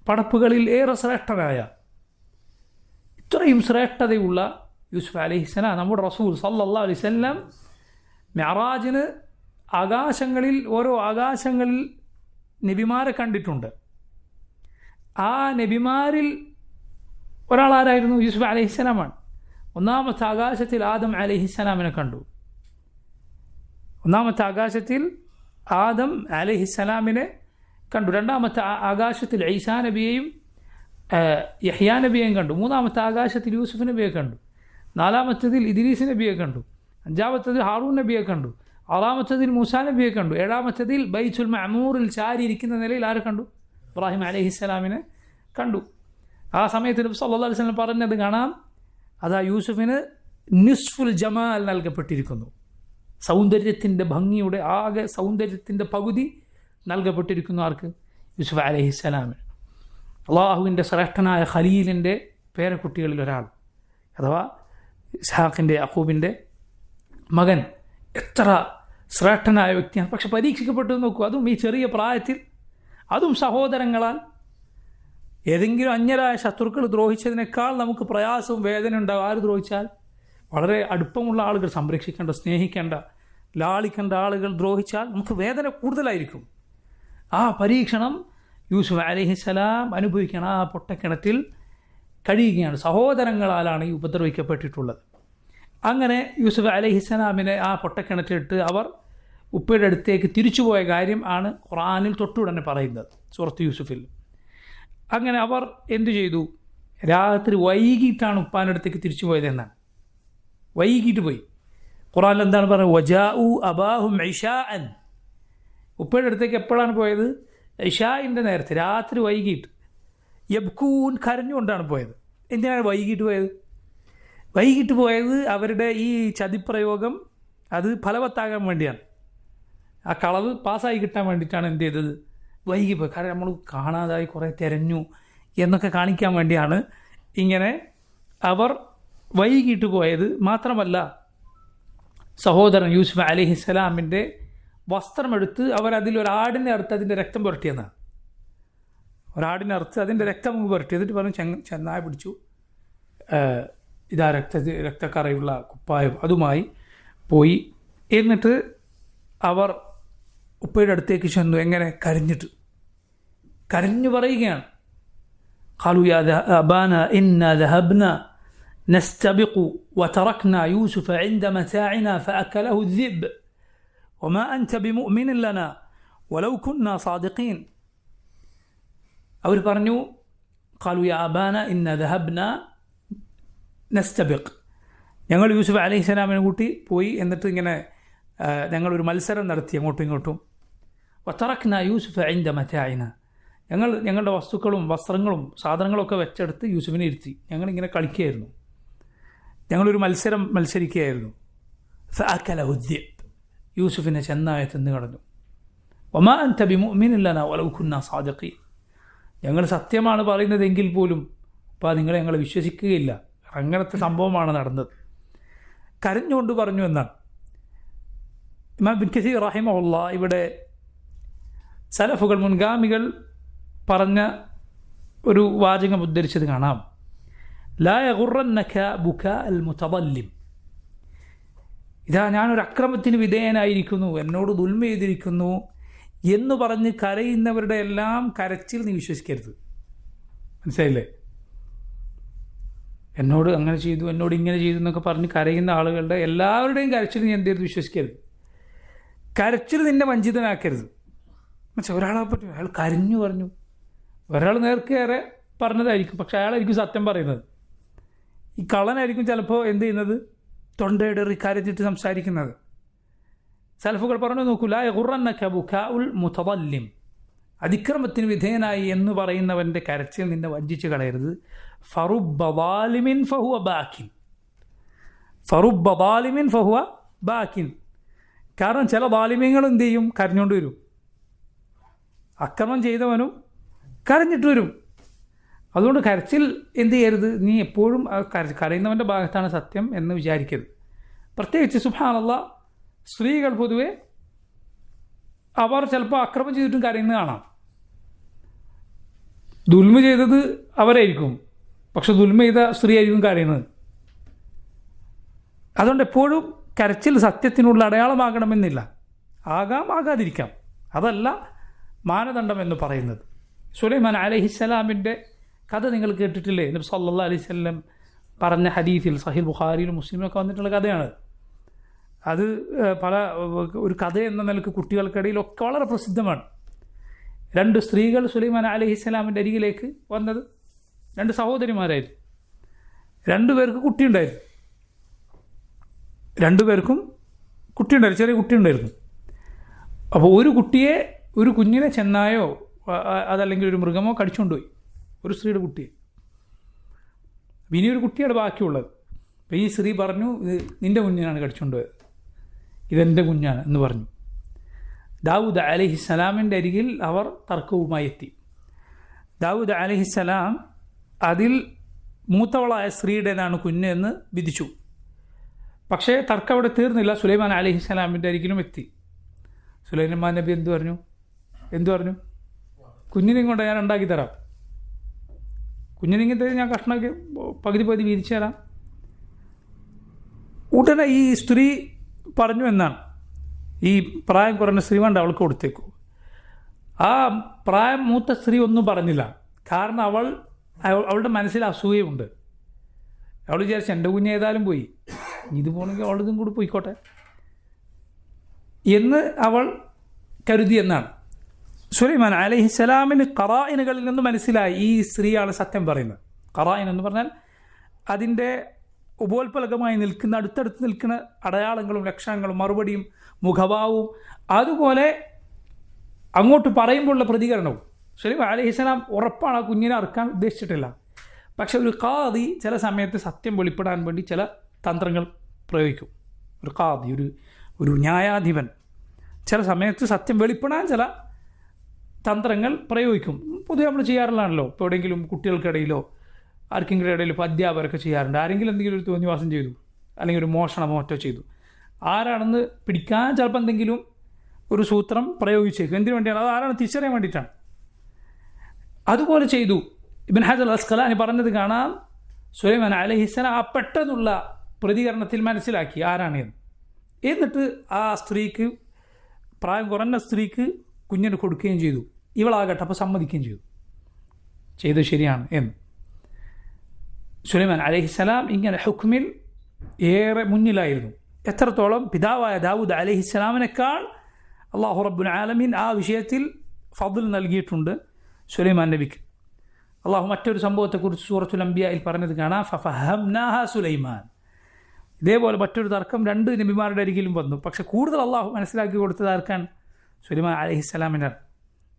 പടപ്പുകളിൽ ഏറെ ശ്രേഷ്ഠനായ, ഇത്രയും ശ്രേഷ്ഠതയുള്ള യൂസുഫ് അലൈഹിസ്സലാം, നമ്മുടെ റസൂൽ സല്ലല്ലാഹു അലൈഹി വസല്ലം മിഅ്റാജിന് ആകാശങ്ങളിൽ, ഓരോ ആകാശങ്ങളിൽ നബിമാരെ കണ്ടിട്ടുണ്ട്. ആ നബിമാരിൽ ഒരാളാരായിരുന്നു? യൂസുഫ് അലൈഹിസ്സലാമാണ്. ഒന്നാമത്തെ ആകാശത്തിൽ ആദം അലൈഹിസ്സലാമിനെ കണ്ടു. ഒന്നാമത്തെ ആകാശത്തിൽ ആദം അലൈഹിസ്സലാമിനെ കണ്ടു. രണ്ടാമത്തെ ആകാശത്തിൽ ഈസാ നബിയെയും യഹ്യാ നബിയെയും കണ്ടു. മൂന്നാമത്തെ ആകാശത്തിൽ യൂസുഫ് നബിയെ കണ്ടു. നാലാമത്തതിൽ ഇദ്രീസ് നബിയെ കണ്ടു. അഞ്ചാമത്തതിൽ ഹാറൂൻ നബിയെ കണ്ടു. ആറാമത്തതിൽ മൂസാ നബിയെ കണ്ടു. ഏഴാമത്തതിൽ ബൈത്തുൽ മഅമൂറിൽ ചാരിയിരിക്കുന്ന നിലയിൽ ആരെ കണ്ടു? ഇബ്രാഹിം അലൈഹിസ്സലാമിനെ കണ്ടു. ആ സമയത്ത് നബി സല്ലല്ലാഹു അലൈഹി വസല്ലം പറഞ്ഞത് കാണാം, അതാ യൂസുഫിന് നിസ്ഫുൽ ജമാൽ നൽകപ്പെട്ടിരിക്കുന്നു. സൗന്ദര്യത്തിൻ്റെ ഭംഗിയുടെ ആകെ സൗന്ദര്യത്തിൻ്റെ പകുതി നൽകപ്പെട്ടിരിക്കുന്നു. ആർക്ക്? യൂസുഫ് അലൈഹിസ്സലാമിന്. അള്ളാഹുവിൻ്റെ ശ്രേഷ്ഠനായ ഖലീലിൻ്റെ പേരക്കുട്ടികളിൽ ഒരാൾ, അഥവാ ഇസ്ഹാഖിൻ്റെ യാഖൂബിൻ്റെ മകൻ. എത്ര ശ്രേഷ്ഠനായ വ്യക്തിയാണ്. പക്ഷെ പരീക്ഷിക്കപ്പെട്ടു നോക്കൂ, അതും ഈ ചെറിയ പ്രായത്തിൽ, അതും സഹോദരങ്ങളാൽ. ഏതെങ്കിലും അന്യരായ ശത്രുക്കൾ ദ്രോഹിച്ചതിനേക്കാൾ നമുക്ക് പ്രയാസവും വേദന ഉണ്ടാകും. ആര് ദ്രോഹിച്ചാൽ? വളരെ അടുപ്പമുള്ള ആളുകൾ, സംരക്ഷിക്കേണ്ട, സ്നേഹിക്കേണ്ട, ലാളിക്കേണ്ട ആളുകൾ ദ്രോഹിച്ചാൽ നമുക്ക് വേദന കൂടുതലായിരിക്കും. ആ പരീക്ഷണം യൂസുഫ് അലൈഹിസ്സലാം അനുഭവിക്കാൻ ആ പൊട്ടക്കിണറ്റിൽ കഴിയുകയാണ്. സഹോദരങ്ങളാലാണ് ഈ ഉപദ്രവിക്കപ്പെട്ടിട്ടുള്ളത്. അങ്ങനെ യൂസുഫ് അലൈഹിസ്സലാമിനെ ആ പൊട്ടക്കിണറ്റിലിട്ട് അവർ ഉപ്പയുടെ അടുത്തേക്ക് തിരിച്ചുപോയ കാര്യം ആണ് ഖുർആനിൽ തൊട്ടുടനെ പറയുന്നത്, സൂറത്ത് യൂസുഫിൽ. അങ്ങനെ അവർ എന്തു ചെയ്തു? രാത്രി വൈകിട്ടാണ് ഉപ്പാൻ്റെ അടുത്തേക്ക് തിരിച്ചു പോയതെന്നാണ്. വൈകിട്ട് പോയി. ഖുർആനിൽ എന്താണ് പറയുന്നത്? വജാഉ അബാഹും ഇശാഅൻ. ഉപ്പയുടെ അടുത്തേക്ക് എപ്പോഴാണ് പോയത്? ഇശാഇൻ്റെ നേരത്തെ, രാത്രി വൈകിട്ട്. യബ്കൂൻ, കരഞ്ഞുകൊണ്ടാണ് പോയത്. എന്തിനാണ് വൈകിട്ട് പോയത്? വൈകിട്ട് പോയത് അവരുടെ ഈ ചതിപ്രയോഗം അത് ഫലവത്താകാൻ വേണ്ടിയാണ്. ആ കളവ് പാസ്സായി കിട്ടാൻ വേണ്ടിയിട്ടാണ് എന്ത് ചെയ്തത്? വൈകി പോയി. കാരണം നമ്മൾ കാണാതായി, കുറേ തിരഞ്ഞു എന്നൊക്കെ കാണിക്കാൻ വേണ്ടിയാണ് ഇങ്ങനെ അവർ വൈകിട്ട് പോയത്. മാത്രമല്ല, സഹോദരൻ യൂസുഫ് അലൈഹിസ്സലാമിൻ്റെ വസ്ത്രമെടുത്ത് അവരതിലൊരാടിനെ അടുത്ത് അതിൻ്റെ രക്തം പുരട്ടിയെന്നാണ്. ഒരാടിനെ അറുത്ത് അതിൻ്റെ രക്തം മുമ്പ് പുരട്ടി. എന്നിട്ട് പറഞ്ഞു ചെന്നായ പിടിച്ചു, ഇതാ രക്തക്കറയുള്ള കുപ്പായം, അതുമായി പോയി. എന്നിട്ട് അവർ ഉപ്പയുടെ അടുത്തേക്ക് ചെന്നു. എങ്ങനെ? കരഞ്ഞു പറയുകയാണ്. قالوا يا أبانا إنا ذهبنا نستبق وتركنا يوسف عند متاعنا فأكله الذئب وما أنت بمؤمن لنا ولو كنا صادقين. അവർ പറഞ്ഞു, قالوا يا أبانا إنا ذهبنا نستبق, ഞങ്ങൾ യൂസുഫ് അലൈഹിസ്സലാമിനെ കൂട്ടി പോയി. എന്നിട്ട് ഇങ്ങനെ ഞങ്ങളൊരു മത്സരം നടത്തി അങ്ങോട്ടും ഇങ്ങോട്ടും. വതറക്ന യൂസുഫ ഇൻദ മതാഇന, ഞങ്ങളുടെ വസ്തുക്കളും വസ്ത്രങ്ങളും സാധനങ്ങളൊക്കെ വെച്ചെടുത്ത് യൂസുഫിനെ ഇരുത്തി. ഞങ്ങളിങ്ങനെ കളിക്കുകയായിരുന്നു, ഞങ്ങളൊരു മത്സരിക്കുകയായിരുന്നു. ഫഅകലഹു الذئب, യൂസുഫിനെ ചെന്നായ തിന്നു കളഞ്ഞു. വമാ അൻത ബിമുഅ്മിനിൻ ലനാ വലൗ കുന്നാ സാദിഖീൻ, ഞങ്ങൾ സത്യമാണ് പറയുന്നതെങ്കിൽ പോലും ഞങ്ങളെ വിശ്വസിക്കുകയില്ല. അങ്ങനത്തെ സംഭവമാണ് നടന്നത്. കരഞ്ഞുകൊണ്ട് പറഞ്ഞു എന്നാണ് ഇമാം ഇബ്നു കസീർ റഹിമഹുല്ലാ ഇവിടെ സലഫുകൾ മുൻഗാമികൾ പറഞ്ഞ ഒരു വാചകം ഉദ്ധരിച്ചത് കാണാം. ലാ യഗുറന്നക ബുകാ അൽ മുതദല്ലിം, ഇതാ ഞാനൊരു അക്രമത്തിന് വിധേയനായിരിക്കുന്നു, എന്നോട് ദുൽമ ചെയ്തിരിക്കുന്നു എന്ന് പറഞ്ഞ് കരയുന്നവരുടെ എല്ലാം കരച്ചിൽ നീ വിശ്വസിക്കരുത്. മനസ്സിലായില്ലേ? എന്നോട് അങ്ങനെ ചെയ്തു, എന്നോട് ഇങ്ങനെ ചെയ്തു എന്നൊക്കെ പറഞ്ഞ് കരയുന്ന ആളുകളുടെ എല്ലാവരുടെയും കരച്ചിൽ നീ എന്ത് ചെയ്ത് വിശ്വസിക്കരുത്. കരച്ചിൽ നിന്നെ വഞ്ചിതനാക്കരുത്. മനസ്സിലായി? ഒരാളെ പറ്റി അയാൾ കരഞ്ഞു പറഞ്ഞു, ഒരാൾ നേർക്കേറെ പറഞ്ഞതായിരിക്കും, പക്ഷെ അയാളായിരിക്കും സത്യം പറയുന്നത്. ഈ കള്ളനായിരിക്കും ചിലപ്പോൾ എന്ത് ചെയ്യുന്നത്, തൊണ്ടയിടറി കരഞ്ഞിട്ട് സംസാരിക്കുന്നത്. സലഫുകൾ പറഞ്ഞു നോക്കൂ, ലാ യഗുറന്നക ബുകാഉൽ മുതദല്ലിം, അതിക്രമത്തിന് വിധേയനായി എന്ന് പറയുന്നവൻ്റെ കരച്ചിൽ നിന്നെ വഞ്ചിച്ച് കളയരുത്. ഫറുബ്ബ ളാലിമിൻ ഫഹുവ ബാക്കിൻ, ഫറുബ്ബ ളാലിമിൻ ഫഹുവ ബാക്കിൻ, കാരണം ചില ളാലിമീങ്ങൾ എന്ത് ചെയ്യും, കരഞ്ഞുകൊണ്ട് വരും. അക്രമം ചെയ്തവനും കരഞ്ഞിട്ട് വരും. അതുകൊണ്ട് കരച്ചിൽ എന്ത് ചെയ്യരുത്, നീ എപ്പോഴും കരയുന്നവൻ്റെ ഭാഗത്താണ് സത്യം എന്ന് വിചാരിക്കരുത്. പ്രത്യേകിച്ച് സുബ്ഹാനല്ലാഹ്, സ്ത്രീകൾ പൊതുവെ അവർ ചിലപ്പോൾ അക്രമം ചെയ്തിട്ടും കരയുന്നത് കാണാം. ദുൽമ ചെയ്തത് അവരായിരിക്കും, പക്ഷെ ദുൽമ ചെയ്ത സ്ത്രീ ആയിരിക്കും കരയുന്നത്. അതുകൊണ്ട് എപ്പോഴും കരച്ചിൽ സത്യത്തിനുള്ള അടയാളമാകണമെന്നില്ല. ആകാതിരിക്കാം, അതല്ല മാനദണ്ഡം എന്ന് പറയുന്നത്. സുലൈമാൻ അലൈഹിസ്സലാമിൻ്റെ കഥ നിങ്ങൾ കേട്ടിട്ടില്ലേ? നബി സല്ലല്ലാഹു അലൈഹി വസല്ലം പറഞ്ഞ ഹദീസിൽ സഹീഹ് ബുഖാരിയിലും മുസ്ലിമിലൊക്കെ വന്നിട്ടുള്ള കഥയാണ്. അത് ഒരു കഥ എന്ന നിലക്ക് കുട്ടികൾക്കിടയിലൊക്കെ വളരെ പ്രസിദ്ധമാണ്. 2 സ്ത്രീകൾ സുലൈമാൻ അലൈഹിസ്സലാമിൻ്റെ അരികിലേക്ക് വന്നത്, 2 സഹോദരിമാരായിരുന്നു. 2 പേർക്ക് കുട്ടിയുണ്ടായിരുന്നു. 2 പേർക്കും കുട്ടിയുണ്ടായിരുന്നു, ചെറിയ കുട്ടിയുണ്ടായിരുന്നു. അപ്പോൾ ഒരു കുഞ്ഞിനെ ചെന്നായോ അതല്ലെങ്കിൽ ഒരു മൃഗമോ കടിച്ചുകൊണ്ടുപോയി, ഒരു സ്ത്രീയുടെ കുട്ടിയെ. ഇനിയൊരു കുട്ടിയാണ് ബാക്കിയുള്ളത്. അപ്പോൾ ഈ സ്ത്രീ പറഞ്ഞു, ഇത് നിൻ്റെ കുഞ്ഞിനാണ് കടിച്ചുകൊണ്ടുപോയത്, ഇതെൻ്റെ കുഞ്ഞാണ് എന്ന് പറഞ്ഞു. ദാവൂദ് അലൈഹിസ്സലാമിൻ്റെ അരികിൽ അവർ തർക്കവുമായി എത്തി. ദാവൂദ് അലൈഹിസ്സലാം അതിൽ മൂത്തവളായ സ്ത്രീയുടേതാണ് കുഞ്ഞെന്ന് വിധിച്ചു. പക്ഷേ തർക്കം അവിടെ തീർന്നില്ല. സുലൈമാൻ അലൈഹിസ്സലാമിൻ്റെ അരികിലും എത്തി. സുലൈമാൻ നബി എന്തു പറഞ്ഞു? കുഞ്ഞിനെയും കൊണ്ട് ഞാൻ ഉണ്ടാക്കി തരാം, കുഞ്ഞിനെങ്കിൽ ഞാൻ കഷ്ണമൊക്കെ പകുതി വീതിച്ചു തരാം. ഉടനെ ഈ സ്ത്രീ പറഞ്ഞു എന്നാണ്, ഈ പ്രായം കുറഞ്ഞ സ്ത്രീ വേണ്ട അവൾക്ക് കൊടുത്തേക്കു. ആ പ്രായം മൂത്ത സ്ത്രീ ഒന്നും പറഞ്ഞില്ല. കാരണം അവളുടെ മനസ്സിൽ അസൂയയുണ്ട്. അവൾ വിചാരിച്ചു എൻ്റെ കുഞ്ഞ് ഏതായാലും പോയി, ഇത് പോകണമെങ്കിൽ അവളിതും കൂടി പോയിക്കോട്ടെ എന്ന് അവൾ കരുതി എന്നാണ്. സുലൈമാൻ അലൈഹിസ്സലാമിന് ഖറായിനുകളിൽ നിന്ന് മനസ്സിലായി ഈ സ്ത്രീയാണ് സത്യം പറയുന്നത്. ഖറായിൻ എന്ന് പറഞ്ഞാൽ അതിൻ്റെ ഉപോത്പലകമായി നിൽക്കുന്ന, അടുത്തടുത്ത് നിൽക്കുന്ന അടയാളങ്ങളും ലക്ഷണങ്ങളും മറുപടിയും മുഖഭാവവും അതുപോലെ അങ്ങോട്ട് പറയുമ്പോഴുള്ള പ്രതികരണവും. സുലൈമാൻ അലൈഹിസ്സലാം ഉറപ്പാണ് ആ കുഞ്ഞിനെ അറുക്കാൻ ഉദ്ദേശിച്ചിട്ടില്ല. പക്ഷെ ഒരു ഖാദി ചില സമയത്ത് സത്യം വെളിപ്പെടാൻ വേണ്ടി ചില തന്ത്രങ്ങൾ പ്രയോഗിക്കും. ഒരു ഖാദി, ഒരു ന്യായാധിപൻ ചില സമയത്ത് സത്യം വെളിപ്പെടാൻ ചില തന്ത്രങ്ങൾ പ്രയോഗിക്കും. പൊതുവെ നമ്മൾ ചെയ്യാറുള്ളതാണല്ലോ. ഇപ്പോൾ എവിടെയെങ്കിലും കുട്ടികൾക്കിടയിലോ ആർക്കെങ്കിലും ഇടയിലോ ഇപ്പോൾ അധ്യാപകരൊക്കെ ചെയ്യാറുണ്ട്. ആരെങ്കിലും എന്തെങ്കിലും ഒരു തോന്നിവാസം ചെയ്തു, അല്ലെങ്കിൽ ഒരു മോഷണമോ മറ്റോ ചെയ്തു, ആരാണെന്ന് പിടിക്കാൻ ചിലപ്പോൾ എന്തെങ്കിലും ഒരു സൂത്രം പ്രയോഗിച്ചേക്കും. എന്തിനു വേണ്ടിയാണ്? അത് ആരാണ് തിരിച്ചറിയാൻ വേണ്ടിയിട്ടാണ്. അതുപോലെ ചെയ്തു. ഇബ്ൻ ഹജർ അസ്ഖലാനി പറഞ്ഞത് കാണാം, സുലൈമാൻ അലൈഹിസ്സലാം ആ പെട്ടെന്നുള്ള പ്രതികരണത്തിൽ മനസ്സിലാക്കി ആരാണെന്ന്. എന്നിട്ട് ആ സ്ത്രീക്ക്, പ്രായം കുറഞ്ഞ സ്ത്രീക്ക് കുഞ്ഞിന് കൊടുക്കുകയും ചെയ്തു. ഇവളാകട്ടെ അപ്പോൾ സമ്മതിക്കുകയും ചെയ്തു ശരിയാണ് എന്ന്. സുലൈമാൻ അലൈഹിസ്സലാം ഇങ്ങനെ ഹുക്മിൽ ഏറെ മുന്നിലായിരുന്നു. എത്രത്തോളം പിതാവായ ദാവൂദ് അലൈഹിസ്സലാമിനേക്കാൾ അല്ലാഹു റബ്ബുൽ ആലമീൻ ആ വിഷയത്തിൽ ഫദ്ൽ നൽകിയിട്ടുണ്ട് സുലൈമാൻ നബിക്ക്. അള്ളാഹു മറ്റൊരു സംഭവത്തെക്കുറിച്ച് സൂറത്തുൽ അംബിയായിൽ പറഞ്ഞത് കാണാം, ഫഫഹംനാഹ സുലൈമാൻ. ഇതേപോലെ മറ്റൊരു തർക്കം 2 നബിമാരുടെ അരികിലും വന്നു. പക്ഷെ കൂടുതൽ അള്ളാഹു മനസ്സിലാക്കി കൊടുത്തത് ആർക്കാണ്? സുലൈമാൻ അലൈഹിസ്സലാമിനാണ്.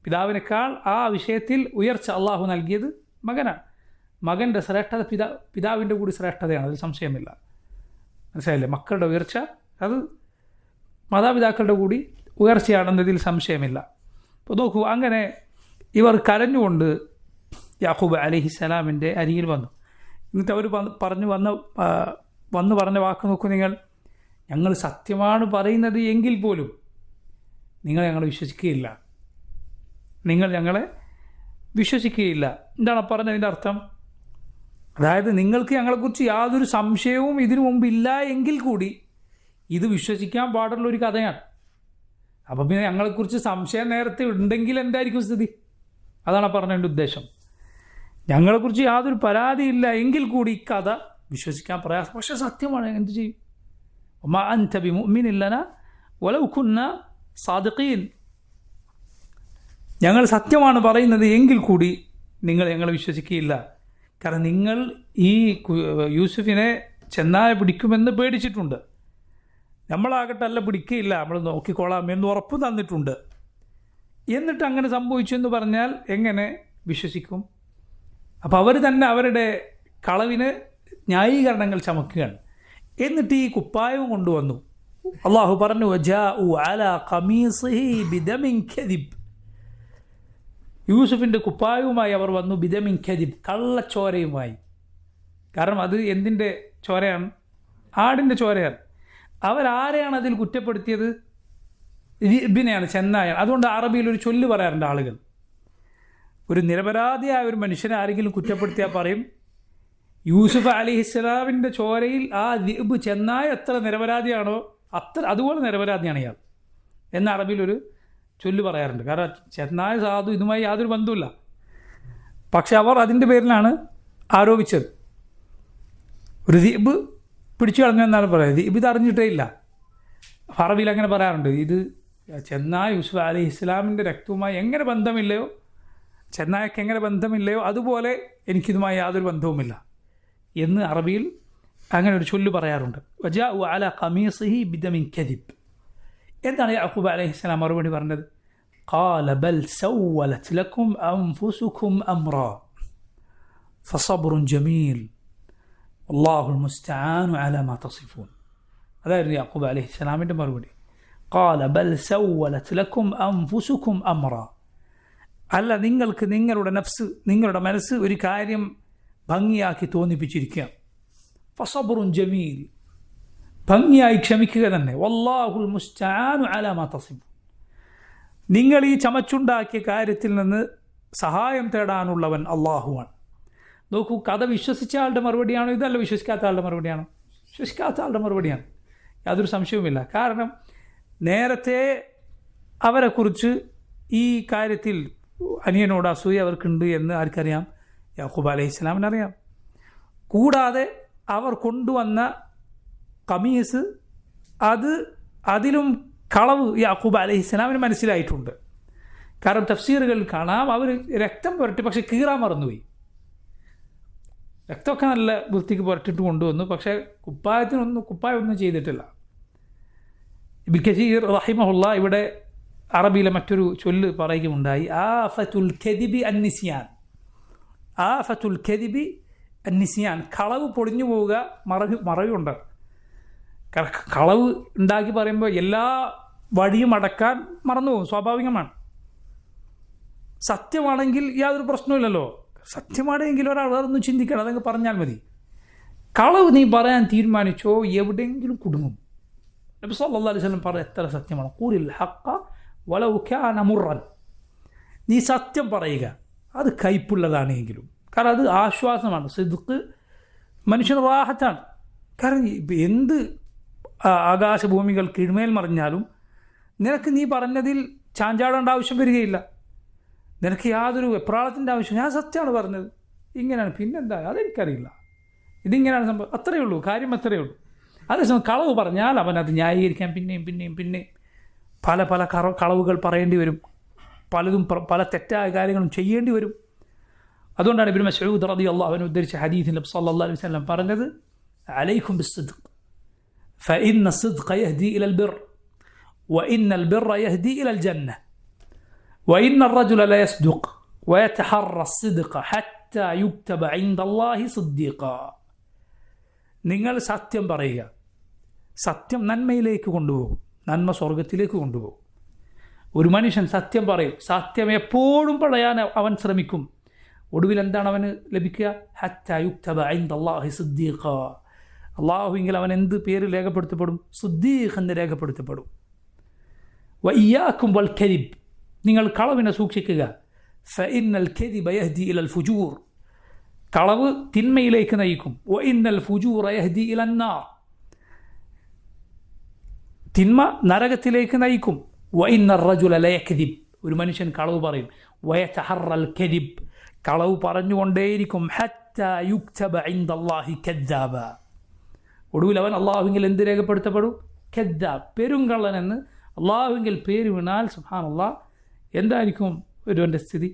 പിതാവിനേക്കാൾ ആ വിഷയത്തിൽ ഉയർച്ച അള്ളാഹു നൽകിയത് മകനാണ്. മകൻ്റെ ശ്രേഷ്ഠത പിതാവിൻ്റെ കൂടി ശ്രേഷ്ഠതയാണ്, അതിൽ സംശയമില്ല. മനസ്സിലായില്ലേ? മക്കളുടെ ഉയർച്ച അത് മാതാപിതാക്കളുടെ കൂടി ഉയർച്ചയാണെന്നതിൽ സംശയമില്ല. അപ്പോൾ നോക്കൂ, അങ്ങനെ ഇവർ കരഞ്ഞുകൊണ്ട് യാക്കൂബ് അലൈഹിസ്സലാമിൻ്റെ അരികിൽ വന്നു. എന്നിട്ട് അവർ വന്ന് പറഞ്ഞ വാക്ക് നോക്കൂ നിങ്ങൾ, ഞങ്ങൾ സത്യമാണ് പറയുന്നത് എങ്കിൽ പോലും നിങ്ങൾ ഞങ്ങളെ വിശ്വസിക്കുകയില്ല, നിങ്ങൾ ഞങ്ങളെ വിശ്വസിക്കുകയില്ല. എന്താണ് പറഞ്ഞതിൻ്റെ അർത്ഥം? അതായത് നിങ്ങൾക്ക് ഞങ്ങളെക്കുറിച്ച് യാതൊരു സംശയവും ഇതിനു മുമ്പില്ല എങ്കിൽ കൂടി ഇത് വിശ്വസിക്കാൻ പാടുള്ള ഒരു കഥയാണ്. അപ്പം പിന്നെ ഞങ്ങളെക്കുറിച്ച് സംശയം നേരത്തെ ഉണ്ടെങ്കിൽ എന്തായിരിക്കും സ്ഥിതി? അതാണ് പറഞ്ഞതിൻ്റെ ഉദ്ദേശം. ഞങ്ങളെക്കുറിച്ച് യാതൊരു പരാതിയില്ല എങ്കിൽ കൂടി ഈ കഥ വിശ്വസിക്കാൻ പ്രയാസം. പക്ഷെ സത്യമാണ്, എന്ത് ചെയ്യും? വമാ അൻത ബിമുഅ്മിനിൻ ലനാ വലൗ കുന്നാ സാദിഖീൻ. ഞങ്ങൾ സത്യമാണ് പറയുന്നത് എങ്കിൽ കൂടി നിങ്ങൾ ഞങ്ങളെ വിശ്വസിക്കുകയില്ല. കാരണം നിങ്ങൾ ഈ യൂസുഫിനെ ചെന്നായ പിടിക്കുമെന്ന് പേടിച്ചിട്ടുണ്ട്. നമ്മളാകട്ടെ അല്ല, പിടിക്കുകയില്ല, നമ്മൾ നോക്കിക്കോളാം എന്ന് ഉറപ്പ് തന്നിട്ടുണ്ട്. എന്നിട്ട് അങ്ങനെ സംഭവിച്ചു എന്ന് പറഞ്ഞാൽ എങ്ങനെ വിശ്വസിക്കും? അപ്പോൾ അവർ തന്നെ അവരുടെ കളവിന് ന്യായീകരണങ്ങൾ ചമക്കുകയാണ്. എന്നിട്ട് ഈ കുപ്പായവും കൊണ്ടുവന്നു. അള്ളാഹു പറഞ്ഞു, വജാഉ അലാ ഖമീസിഹി ബിദമിൻ കദിബ്. യൂസുഫിൻ്റെ കുപ്പായവുമായി അവർ വന്നു, ബിദമിൻ കദിബ്, കള്ളച്ചോരയുമായി. കാരണം അത് എന്തിൻ്റെ ചോരയാണ്? ആടിൻ്റെ ചോരയാണ്. അവരാരെയാണ് അതിൽ കുറ്റപ്പെടുത്തിയത്? ദിബ്ബിനെയാണ്, ചെന്നായാണ്. അതുകൊണ്ട് അറബിയിൽ ഒരു ചൊല്ല് പറയാറുണ്ട് ആളുകൾ. ഒരു നിരപരാധിയായ ഒരു മനുഷ്യനെ ആരെങ്കിലും കുറ്റപ്പെടുത്തിയാൽ പറയും, യൂസുഫ് അലൈഹിസ്സലാമിൻ്റെ ചോരയിൽ ആ ദിബ്ബ്, ചെന്നായ എത്ര നിരപരാധിയാണോ അതുപോലെ നിരപരാധിയാണ് ഇയാൾ എന്ന അറബിയിലൊരു ചൊല്ല് പറയാറുണ്ട്. കാരണം ചെന്നായ സാധു ഇതുമായി യാതൊരു ബന്ധവുമില്ല. പക്ഷെ അവർ അതിൻ്റെ പേരിലാണ് ആരോപിച്ചത്. ഒരു ദിബ്ബ് പിടിച്ചു കളഞ്ഞു എന്നാണ് പറയുന്നത്. ദിബ്ബ് ഇത് അറിഞ്ഞിട്ടേ ഇല്ല. അറബിയിൽ അങ്ങനെ പറയാറുണ്ട്, ഇത് ചെന്നായ യൂസുഫ് അലൈഹിസ്സലാമിൻ്റെ രക്തവുമായി എങ്ങനെ ബന്ധമില്ലയോ, ചെന്നായക്ക് എങ്ങനെ ബന്ധമില്ലയോ അതുപോലെ എനിക്കിതുമായി യാതൊരു ബന്ധവുമില്ല എന്ന് അറബിയിൽ അങ്ങനെ ഒരു ചൊല്ല് പറയാറുണ്ട്. വജാഉ അലാ ഖമീസിഹി ബിദമിൻ കദിബ്. എന്താണ് യാക്കൂബ് അലൈഹിസ്സലാം മറുപടി പറഞ്ഞത്? ഖാല ബൽ സവ്വലത് ലക്കും അൻഫുസുകും അംറാ ഫസബ്റുൻ ജമീൽ വല്ലാഹുൽ മുസ്തആനു അലാ മാ തസിഫൂൻ. അതായിരുന്നു യാക്കൂബ് അലൈഹിസ്സലാമിൻ്റെ മറുപടി. ഖാല ബൽ സവ്വലത് ലക്കും അൻഫുസുകും അംറാ. അല്ല, നിങ്ങൾക്ക് നിങ്ങളുടെ മനസ്സ് ഒരു കാര്യം ഭംഗിയാക്കി തോന്നിപ്പിച്ചിരിക്കുക. ഫസബ്റുൻ ജമീൽ, ഭംഗിയായി ക്ഷമിക്കുക തന്നെ. വല്ലാഹുൽ മുസ്തആനു അലാ മാ തസിഫൂൻ. നിങ്ങൾ ഈ ചമച്ചുണ്ടാക്കിയ കാര്യത്തിൽ നിന്ന് സഹായം തേടാനുള്ളവൻ അള്ളാഹുവാണ്. നോക്കൂ, കഥ വിശ്വസിച്ച ആളുടെ മറുപടിയാണോ ഇതല്ല വിശ്വസിക്കാത്ത ആളുടെ മറുപടിയാണോ? വിശ്വസിക്കാത്ത ആളുടെ മറുപടിയാണ്, യാതൊരു സംശയവുമില്ല. കാരണം നേരത്തെ അവരെക്കുറിച്ച് ഈ കാര്യത്തിൽ അനിയനോട് അസൂയ അവർക്കുണ്ട് എന്ന് ആർക്കറിയാം? യാക്കൂബ് അലൈഹിസ്സലാമിനറിയാം. കൂടാതെ അവർ കൊണ്ടുവന്ന ഖമീസ്, അതിലും കളവ് യാക്കൂബ് അലൈഹിസ്സലാമിന് മനസ്സിലായിട്ടുണ്ട്. കാരണം തഫ്സീറുകളിൽ കാണാം, അവർ രക്തം പുരട്ടി, പക്ഷെ കീറാൻ മറന്നുപോയി. രക്തമൊക്കെ നല്ല വൃത്തിക്ക് പുരട്ടിട്ട് കൊണ്ടുവന്നു, പക്ഷേ കുപ്പായമൊന്നും ചെയ്തിട്ടില്ല. ഇബ്നു കസീർ റഹിമഹുള്ള ഇവിടെ അറബിയിലെ മറ്റൊരു ചൊല്ല് പറയുകയുണ്ടായി, ആഫത്തുൽ കദിബി അന്നിസ്യാൻ. ആഫത്തുൽ കദിബി അന്നിസ്യാൻ, കളവ് പൊളിഞ്ഞു പോവുക, മറവിയുണ്ട്. കളവ് ഉണ്ടാക്കി പറയുമ്പോൾ എല്ലാ വഴിയും അടക്കാൻ മറന്നുപോകും, സ്വാഭാവികമാണ്. സത്യമാണെങ്കിൽ യാതൊരു പ്രശ്നമില്ലല്ലോ. സത്യമാണെങ്കിൽ ഒരാൾ വേറൊന്നും ചിന്തിക്കണം, അതങ്ങ് പറഞ്ഞാൽ മതി. കളവ് നീ പറയാൻ തീരുമാനിച്ചോ എവിടെയെങ്കിലും കുടുങ്ങും. നബി സല്ലല്ലാഹു അലൈഹി വസല്ലം പറഞ്ഞ എത്ര സത്യമാണ്. ഖൂലിൽ ഹഖ്ഖ വലൗ കാന മുർറൻ. നീ സത്യം പറയുക, അത് കയ്പുള്ളതാണെങ്കിലും, കാരണം അത് ആശ്വാസമാണ്. സിദ്ഖ് മനുഷ്യന് റാഹത്താണ്. കാരണം എന്ത് ആകാശഭൂമികൾ കീഴ്മേൽ മറിഞ്ഞാലും നിനക്ക് നീ പറഞ്ഞതിൽ ചാഞ്ചാടേണ്ട ആവശ്യം വരികയില്ല. നിനക്ക് യാതൊരു വെപ്രാളത്തിൻ്റെ ആവശ്യം, ഞാൻ സത്യമാണ് പറഞ്ഞത്, ഇങ്ങനെയാണ്, പിന്നെന്താ അതെനിക്കറിയില്ല, ഇതിങ്ങനെയാണ് സംഭവം, അത്രയേ ഉള്ളൂ, കാര്യം അത്രയേ ഉള്ളൂ. അതേസമയം കളവ് പറഞ്ഞാൽ അവനത് ന്യായീകരിക്കാൻ പിന്നെയും പല കളവുകൾ പറയേണ്ടി വരും, പലതും പല തെറ്റായ കാര്യങ്ങളും ചെയ്യേണ്ടി വരും. അതുകൊണ്ടാണ് ഇബ്നു മസ്ഊദ് റളിയല്ലാഹു അൻഹു ഉദ്ധരിച്ച ഹദീസിൽ നബി സല്ലല്ലാഹു അലൈഹി വസല്ലം പറഞ്ഞത്, അലൈക്കും ബിസ്സിദ്ഖ് ഫഇന്ന الصدق يهدي إلى البر وإن البر يهدي إلى الجنة وإن الرجل لا يصدق ويتحرى الصدق حتى يكتب عند الله صديقا. നിങ്ങൾ സത്യം പറയുക, സത്യം നന്മയിലേക്ക് കൊണ്ടുപോകും, നന്മ സ്വർഗത്തിലേക്ക് കൊണ്ടുപോകും. ഒരു മനുഷ്യൻ സത്യം പറയും, സത്യം എപ്പോഴും പറയാൻ അവൻ ശ്രമിക്കും, ഒടുവിൽ എന്താണ് അവന് ലഭിക്കുക? ഹത്താ യുക്തബ ഇൻദല്ലാഹി സിദ്ദീഖ. അള്ളാഹുവിങ്കിൽ അവൻ എന്ത് പേര് രേഖപ്പെടുത്തപ്പെടും? സിദ്ദീഖ് എന്ന് രേഖപ്പെടുത്തപ്പെടും. വഇയ്യാകും വൽ കദിബ്, നിങ്ങൾ കളവിനെ സൂക്ഷിക്കുക. ഫഇന്നൽ കദിബ യഹ്ദി ഇലൽ ഫുജൂർ, കളവ് തിന്മയിലേക്ക് നയിക്കും. വഇന്നൽ ഫുജൂറ യഹ്ദി ഇലൻ നാർ, തിന്മ നരകത്തിലേക്ക് നയിക്കും. വഇന്നർ റജുല ലയക്ദിബ്, ഒരു മനുഷ്യൻ കളവ് പറയും. വയതഹറൽ കദിബ്, കളവ് പറഞ്ഞുകൊണ്ടേയിരിക്കും. ഹത്താ യുക്തബ ഇൻദല്ലാഹി കദ്ദാബ, ഒടുവിൽ അവൻ അള്ളാഹുവിങ്കിൽ എന്ത് രേഖപ്പെടുത്തപ്പെടും? കദ്ദാബ്, പെരുങ്കള്ളൻ എന്ന് അള്ളാഹുവിങ്കിൽ പേര് വീണാൽ സുബ്ഹാനല്ലാഹ് എന്തായിരിക്കും ഒരുവൻ്റെ സ്ഥിതി?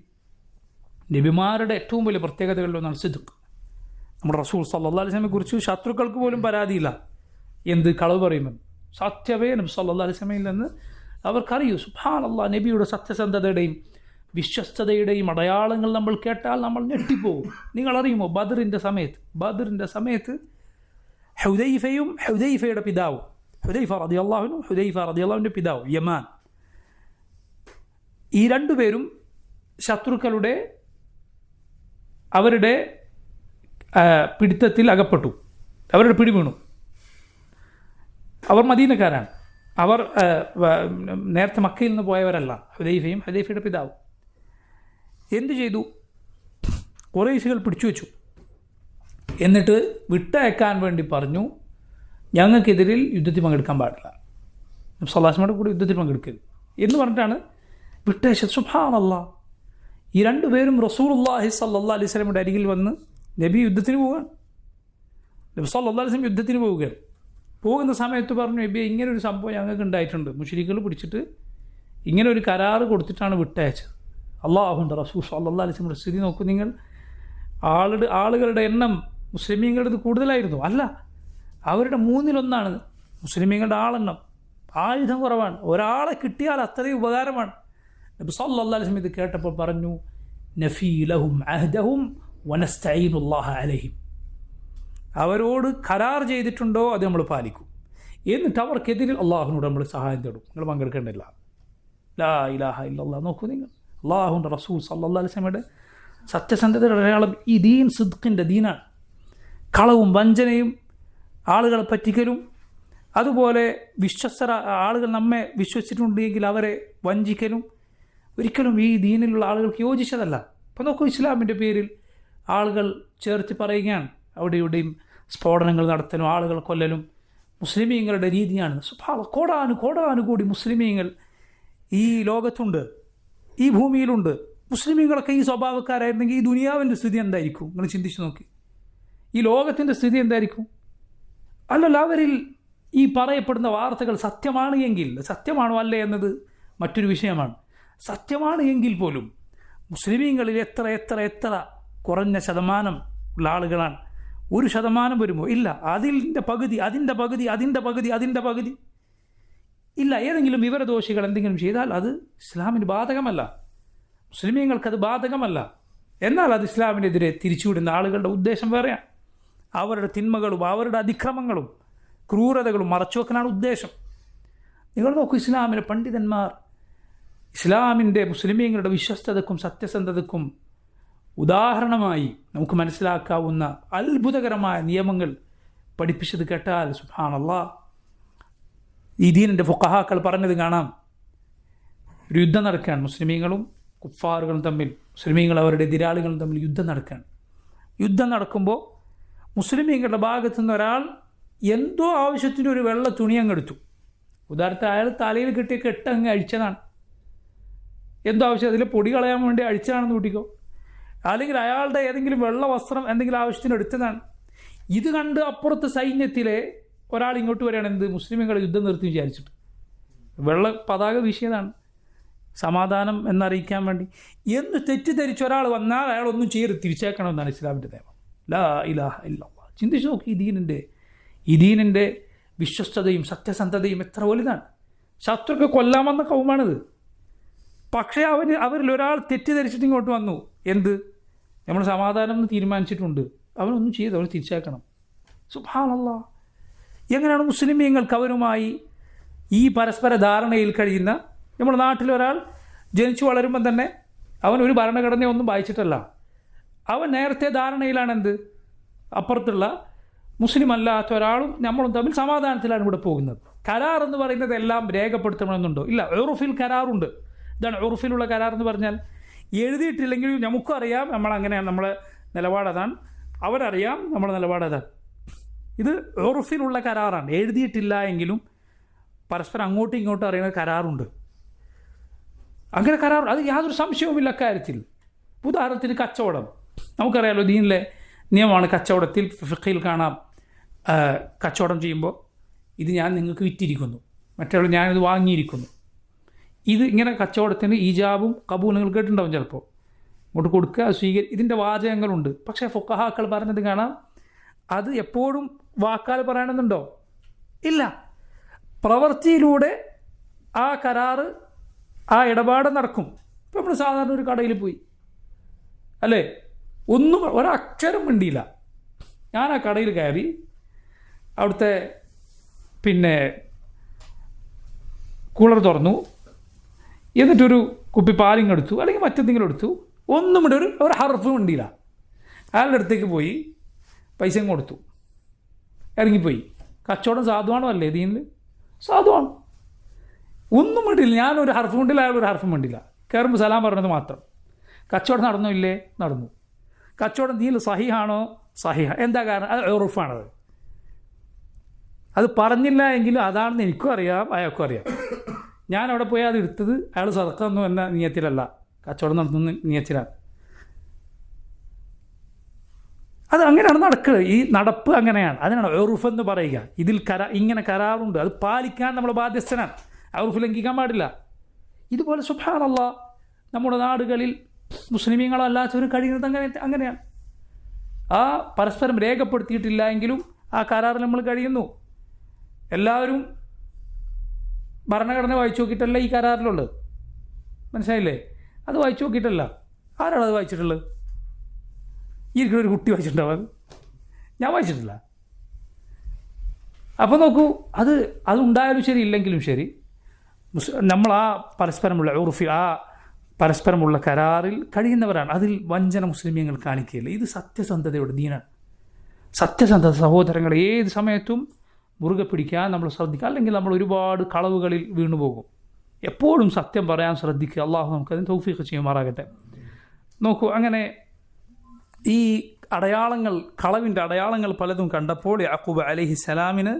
നബിമാരുടെ ഏറ്റവും വലിയ പ്രത്യേകതകളിലൊന്നാണ് സിദ്ഖ്. നമ്മുടെ റസൂൽ സല്ലല്ലാഹു അലൈഹി വസല്ലമയെ കുറിച്ച് ശത്രുക്കൾക്ക് പോലും പരാതിയില്ല, എന്ത് കളവ് പറയുമെന്ന്. സത്യമേ നബി സല്ലല്ലാഹു അലൈഹി വസല്ലമയിൽ നിന്ന് അവർക്കറിയൂ. സുബ്ഹാനല്ലാഹ്, നബിയുടെ സത്യസന്ധതയുടെയും വിശ്വസ്തതയുടെയും അടയാളങ്ങൾ നമ്മൾ കേട്ടാൽ നമ്മൾ ഞെട്ടിപ്പോകും. നിങ്ങളറിയുമോ, ബദറിൻ്റെ സമയത്ത് ഹുദൈഫയുടെ പിതാവും, ഹുദൈഫ റളിയല്ലാഹുവിൻ്റെ പിതാവ് യമാൻ, ഈ രണ്ടുപേരും ശത്രുക്കളുടെ അവരുടെ പിടുത്തത്തിൽ അകപ്പെട്ടു, അവരുടെ പിടി വീണു. അവർ മദീനക്കാരാണ്, അവർ നേരത്തെ മക്കയിൽ നിന്ന് പോയവരല്ല. ഹുദൈഫയുടെ പിതാവ് എന്തു ചെയ്തു? ഖുറൈശികൾ പിടിച്ചു വെച്ചു. എന്നിട്ട് വിട്ടയക്കാൻ വേണ്ടി പറഞ്ഞു, ഞങ്ങൾക്കെതിരിൽ യുദ്ധത്തിൽ പങ്കെടുക്കാൻ പാടില്ല, നബി സല്ലല്ലാഹു അലൈഹി വസല്ലമയുടെ കൂടെ യുദ്ധത്തിൽ പങ്കെടുക്കരുത് എന്ന് പറഞ്ഞിട്ടാണ് വിട്ടയച്ചത്. സുബ്ഹാനല്ലാഹ്, ഈ രണ്ടുപേരും റസൂലുള്ളാഹി സ്വല്ലല്ലാഹു അലൈഹി വസല്ലമയുടെ അരികിൽ വന്ന് നബി യുദ്ധത്തിന് പോവുകയാണ്. നബി സല്ലല്ലാഹു അലൈഹി വസല്ലം യുദ്ധത്തിന് പോവുകയാണ്. പോകുന്ന സമയത്ത് പറഞ്ഞു, നബി ഇങ്ങനൊരു സംഭവം ഞങ്ങൾക്ക് ഉണ്ടായിട്ടുണ്ട്, മുശ്രിക്കുകൾ പിടിച്ചിട്ട് ഇങ്ങനെ ഒരു കരാറ് കൊടുത്തിട്ടാണ് വിട്ടയച്ചത്. അള്ളാഹുവിൻ്റെ റസൂൽ സല്ലല്ലാഹു അലൈഹി വസല്ലമയുടെ സ്ഥിതി നോക്കൂ നിങ്ങൾ. ആളുകളുടെ എണ്ണം മുസ്ലിമീങ്ങളുടെ കൂടുതലായിരുന്നു, അല്ല, അവരുടെ 1/3 മുസ്ലിമീങ്ങളുടെ ആളെണ്ണം. ആയുധം കുറവാണ്, ഒരാളെ കിട്ടിയാൽ അത്രയും ഉപകാരമാണ്. നബി സല്ലല്ലാഹു അലൈഹി വസല്ലം ഇത് കേട്ടപ്പോൾ പറഞ്ഞു, നഫീ ലഹും അഹ്ദഹും വനസ്തഈനുല്ലാഹ അലൈഹിം, അവരോട് കരാർ ചെയ്തിട്ടുണ്ടോ അത് നമ്മൾ പാലിക്കും, എന്നിട്ട് അവർക്കെതിരിൽ അള്ളാഹുവിനോട് നമ്മൾ സഹായം തേടും, നിങ്ങൾ പങ്കെടുക്കേണ്ടില്ല. ലാ ഇലാഹ ഇല്ലല്ലാഹ്. നോക്കൂ നിങ്ങൾ, അള്ളാഹുവിൻ്റെ റസൂൽ സല്ലല്ലാഹു അലൈഹി വസല്ലമയുടെ സത്യസന്ധതയുടെ അടയാളം ഈ ദീൻ സിദ്ഖിൻ്റെ ദീനാണ്. കളവും വഞ്ചനയും ആളുകളെ പറ്റിക്കലും, അതുപോലെ ആളുകൾ നമ്മെ വിശ്വസിച്ചിട്ടുണ്ടെങ്കിൽ അവരെ വഞ്ചിക്കലും ഒരിക്കലും ഈ ദീനിലുള്ള ആളുകൾക്ക് യോജിച്ചതല്ല. അപ്പോൾ നോക്കൂ, ഇസ്ലാമിൻ്റെ പേരിൽ ആളുകൾ ചേർത്ത് പറയുകയാണ്, അവിടെ ഇവിടെയും സ്ഫോടനങ്ങൾ നടത്തലും ആളുകൾ കൊല്ലലും മുസ്ലിമീങ്ങളുടെ രീതിയാണ്. കോടാനുകൂടി മുസ്ലിമീങ്ങൾ ഈ ലോകത്തുണ്ട്, ഈ ഭൂമിയിലുണ്ട്. മുസ്ലിമീങ്ങളൊക്കെ ഈ സ്വഭാവക്കാരായിരുന്നെങ്കിൽ ഈ ദുനിയാവിൻ്റെ സ്ഥിതി എന്തായിരിക്കും? നിങ്ങൾ ചിന്തിച്ച് നോക്കി, ഈ ലോകത്തിൻ്റെ സ്ഥിതി എന്തായിരിക്കും? അല്ലല്ല, അവരിൽ ഈ പറയപ്പെടുന്ന വാർത്തകൾ സത്യമാണ് എങ്കിൽ, സത്യമാണോ അല്ലേ എന്നത് മറ്റൊരു വിഷയമാണ്. സത്യമാണ് എങ്കിൽ പോലും മുസ്ലിമീങ്ങളിൽ എത്ര കുറഞ്ഞ ശതമാനം ഉള്ള ആളുകളാണ്. 1% വരുമോ? ഇല്ല. അതിൻ്റെ പകുതി ഇല്ല. ഏതെങ്കിലും വിവരദോഷികൾ എന്തെങ്കിലും ചെയ്താൽ അത് ഇസ്ലാമിന് ബാധകമല്ല, മുസ്ലിമീങ്ങൾക്കത് ബാധകമല്ല. എന്നാൽ അത് ഇസ്ലാമിനെതിരെ തിരിച്ചുവിടുന്ന ആളുകളുടെ ഉദ്ദേശം വേറെയാണ്. അവരുടെ തിന്മകളും അവരുടെ അതിക്രമങ്ങളും ക്രൂരതകളും മറച്ചുവെക്കാനാണ് ഉദ്ദേശം. നിങ്ങൾ നോക്കൂ, ഇസ്ലാമിലെ പണ്ഡിതന്മാർ ഇസ്ലാമിൻ്റെ മുസ്ലിമീങ്ങളുടെ വിശ്വസ്തതക്കും സത്യസന്ധതക്കും ഉദാഹരണമായി നമുക്ക് മനസ്സിലാക്കാവുന്ന അത്ഭുതകരമായ നിയമങ്ങൾ പഠിപ്പിച്ചത് കേട്ടാൽ സുബ്ഹാനല്ലാഹ്, ഈ ദീനിൻ്റെ ഫുഖഹാക്കൾ പറഞ്ഞത് കാണാം. ഒരു യുദ്ധം നടക്കുകയാണ്, മുസ്ലിമീങ്ങളും കുഫാറുകളും തമ്മിൽ മുസ്ലിമീങ്ങൾ അവരുടെ എതിരാളികളും തമ്മിൽ യുദ്ധം നടക്കുകയാണ്. യുദ്ധം നടക്കുമ്പോൾ മുസ്ലിമീങ്ങളുടെ ഭാഗത്തു നിന്ന് ഒരാൾ എന്തോ ആവശ്യത്തിന് ഒരു വെള്ള തുണി അങ്ങ് എടുത്തു. ഉദാഹരണത്തിന് അയാൾ തലയിൽ കിട്ടിയ കെട്ട് അങ്ങ് അഴിച്ചതാണ്. എന്തോ ആവശ്യം, അതിൽ പൊടി കളയാൻ വേണ്ടി അഴിച്ചതാണെന്ന് കൂട്ടിക്കോ. അല്ലെങ്കിൽ അയാളുടെ ഏതെങ്കിലും വെള്ള വസ്ത്രം എന്തെങ്കിലും ആവശ്യത്തിന് എടുത്തതാണ്. ഇത് കണ്ട് അപ്പുറത്ത് സൈന്യത്തിലെ ഒരാൾ ഇങ്ങോട്ട് വരികയാണ്. എന്ത്? മുസ്ലിമുകൾ യുദ്ധം നിർത്തി വിചാരിച്ചിട്ട് വെള്ള പതാക വീശിയതാണ്, സമാധാനം എന്നറിയിക്കാൻ വേണ്ടി എന്ന് തെറ്റിദ്ധരിച്ച ഒരാൾ വന്നാൽ അയാൾ ഒന്നും ചെയ്യരുത്, തിരിച്ചേക്കണമെന്നാണ് ഇസ്ലാമിൻ്റെ നിയമം. ലാ ഇലാഹ ഇല്ലല്ലാഹ്. ചിന്തിച്ച് നോക്കി, ഈ ദീനിൻ്റെ വിശ്വസ്തതയും സത്യസന്ധതയും എത്ര വലുതാണ്. ശത്രുക്ക് കൊല്ലാമെന്ന കൗമാണിത്. പക്ഷേ അവരിൽ ഒരാൾ തെറ്റിദ്ധരിച്ചിട്ട് ഇങ്ങോട്ട് വന്നു. എന്ത്? നമ്മൾ സമാധാനം എന്ന് തീരുമാനിച്ചിട്ടുണ്ട്, അവനൊന്നും ചെയ്ത് അവൻ തിരിച്ചേക്കണം. സുബ്ഹാനല്ലാഹ്. എങ്ങനെയാണ് മുസ്ലിമീങ്ങൾക്ക് അവരുമായി ഈ പരസ്പര ധാരണയിൽ കഴിയുന്ന? നമ്മുടെ നാട്ടിലൊരാൾ ജനിച്ചു വളരുമ്പം തന്നെ അവൻ ഒരു ഭരണഘടനയൊന്നും വായിച്ചിട്ടല്ല. അവൻ നേരത്തെ ധാരണയിലാണ് എന്ത്? അപ്പുറത്തുള്ള മുസ്ലിം അല്ലാത്ത ഒരാളും നമ്മളും തമ്മിൽ സമാധാനത്തിലാണ് ഇവിടെ പോകുന്നത്. കരാർ എന്ന് പറയുന്നത് എല്ലാം രേഖപ്പെടുത്തണമെന്നുണ്ടോ? ഇല്ല. ഉറുഫിൽ കരാറുണ്ട്. ഇതാണ് ഉറുഫിലുള്ള കരാർ എന്ന് പറഞ്ഞാൽ. എഴുതിയിട്ടില്ലെങ്കിൽ നമുക്കും അറിയാം നമ്മളങ്ങനെയാണ്, നമ്മളെ നിലപാടതാണ്. അവരറിയാം നമ്മുടെ നിലപാടതാണ്. ഇത് ഉറുഫിലുള്ള കരാറാണ്. എഴുതിയിട്ടില്ല എങ്കിലും പരസ്പരം അങ്ങോട്ടും ഇങ്ങോട്ടും അറിയുന്ന കരാറുണ്ട്. അങ്ങനെ കരാർ, അത് യാതൊരു സംശയവുമില്ല അക്കാര്യത്തിൽ. ഉദാഹരണത്തിന് കച്ചവടം, നമുക്കറിയാമല്ലോ ദീനിലെ നിയമമാണ്. കച്ചവടത്തിൽ ഫിഖിൽ കാണാം, കച്ചവടം ചെയ്യുമ്പോൾ ഇത് ഞാൻ നിങ്ങൾക്ക് വിറ്റിരിക്കുന്നു, മറ്റുള്ള ഞാനിത് വാങ്ങിയിരിക്കുന്നു. ഇത് ഇങ്ങനെ കച്ചവടത്തിന് ഈജാബും കബൂലും നിങ്ങൾ കേട്ടിട്ടുണ്ടാവും ചിലപ്പോൾ. ഇങ്ങോട്ട് കൊടുക്കുക, ഇതിൻ്റെ വാചകങ്ങളുണ്ട്. പക്ഷേ ഫുഖഹാക്കൾ പറഞ്ഞത് കാണാം, അത് എപ്പോഴും വാക്കാൽ പറയണമെന്നുണ്ടോ? ഇല്ല. പ്രവൃത്തിയിലൂടെ ആ കരാറ്, ആ ഇടപാട് നടക്കും. ഇപ്പോൾ നമ്മൾ സാധാരണ ഒരു കടയിൽ പോയി, അല്ലേ, ഒന്നും ഒരക്ഷരം മിണ്ടിയില്ല. ഞാൻ ആ കടയിൽ കയറി, അവിടുത്തെ കൂളർ തുറന്നു, എന്നിട്ടൊരു കുപ്പി പാലിങ്ങെടുത്തു, അല്ലെങ്കിൽ മറ്റെന്തെങ്കിലും എടുത്തു. ഒന്നും ഒരു ഹർഫ് മിണ്ടിയില്ല. അയാളുടെ അടുത്തേക്ക് പോയി പൈസയും കൊടുത്തു, ഇറങ്ങിപ്പോയി. കച്ചവടം സാധുവാണോ? അല്ലേ ദീനിൽ സാധുവാണ്. ഒന്നും മിണ്ടില്ല. ഞാനൊരു ഹർഫ് മിണ്ടില്ല, അയാളൊരു ഹർഫ് മിണ്ടില്ല. കയറുമ്പോൾ സലാം പറഞ്ഞത് മാത്രം. കച്ചവടം നടന്നോ? ഇല്ലേ? നടന്നു. കച്ചവടം ദീനിൽ സഹിഹാണോ? സഹിഹ. എന്താ കാരണം? അത് ഉറുഫാണത്. അത് പറഞ്ഞില്ല എങ്കിലും അതാണെന്ന് എനിക്കും അറിയാം, അയാൾക്കും അറിയാം. ഞാൻ അവിടെ പോയി അത് എടുത്തത് അയാൾ സദഖ തന്നു എന്ന നിയത്തിലല്ല, കച്ചവടം നടത്തുന്ന നിയത്തിലാണ്. അത് അങ്ങനെയാണ് നടക്കുക. ഈ നടപ്പ് അങ്ങനെയാണ്. അതിനാണ് ഉറുഫ് എന്ന് പറയുക. ഇതിൽ ഇങ്ങനെ കരാറുണ്ട്, അത് പാലിക്കാൻ നമ്മൾ ബാധ്യസ്ഥനാണ്. ആ ഉറുഫ് ലംഘിക്കാൻ പാടില്ല. ഇതുപോലെ സുബ്ഹാനല്ലാഹ് നമ്മുടെ നാടുകളിൽ മുസ്ലിമീങ്ങളല്ലാത്തവർ കഴിയുന്നത് അങ്ങനെയാണ്. ആ പരസ്പരം രേഖപ്പെടുത്തിയിട്ടില്ല എങ്കിലും ആ കരാറിൽ നമ്മൾ കഴിയുന്നു. എല്ലാവരും ഭരണഘടന വായിച്ചു നോക്കിയിട്ടല്ല ഈ കരാറിലുള്ളത്, മനസ്സിലായില്ലേ? അത് വായിച്ചു നോക്കിയിട്ടല്ല. ആരാണ് അത് വായിച്ചിട്ടുള്ളത്? ഈ ഒരു കുട്ടി വായിച്ചിട്ടുണ്ടാവും, ഞാൻ വായിച്ചിട്ടില്ല. അപ്പോൾ നോക്കൂ, അതുണ്ടായാലും ശരി ഇല്ലെങ്കിലും ശരി, നമ്മൾ ആ പരസ്പരമുള്ള ഉറുഫി, ആ പരസ്പരമുള്ള കരാറിൽ കഴിയുന്നവരാണ്. അതിൽ വഞ്ചന മുസ്ലിമീങ്ങൾ കാണിക്കുകയില്ല. ഇത് സത്യസന്ധതയുടെ ദീനാണ്. സത്യസന്ധത സഹോദരങ്ങളെ ഏത് സമയത്തും മുറുകെ പിടിക്കാൻ നമ്മൾ ശ്രദ്ധിക്കുക. അല്ലെങ്കിൽ നമ്മൾ ഒരുപാട് കളവുകളിൽ വീണുപോകും. എപ്പോഴും സത്യം പറയാൻ ശ്രദ്ധിക്കുക. അള്ളാഹു നമുക്കതിന് തൗഫീഖ് ചെയ്യുമാറാകട്ടെ. നോക്കൂ, അങ്ങനെ ഈ അടയാളങ്ങൾ, കളവിൻ്റെ അടയാളങ്ങൾ പലതും കണ്ടപ്പോൾ യാക്കൂബ് അലൈഹിസ്സലാമിന്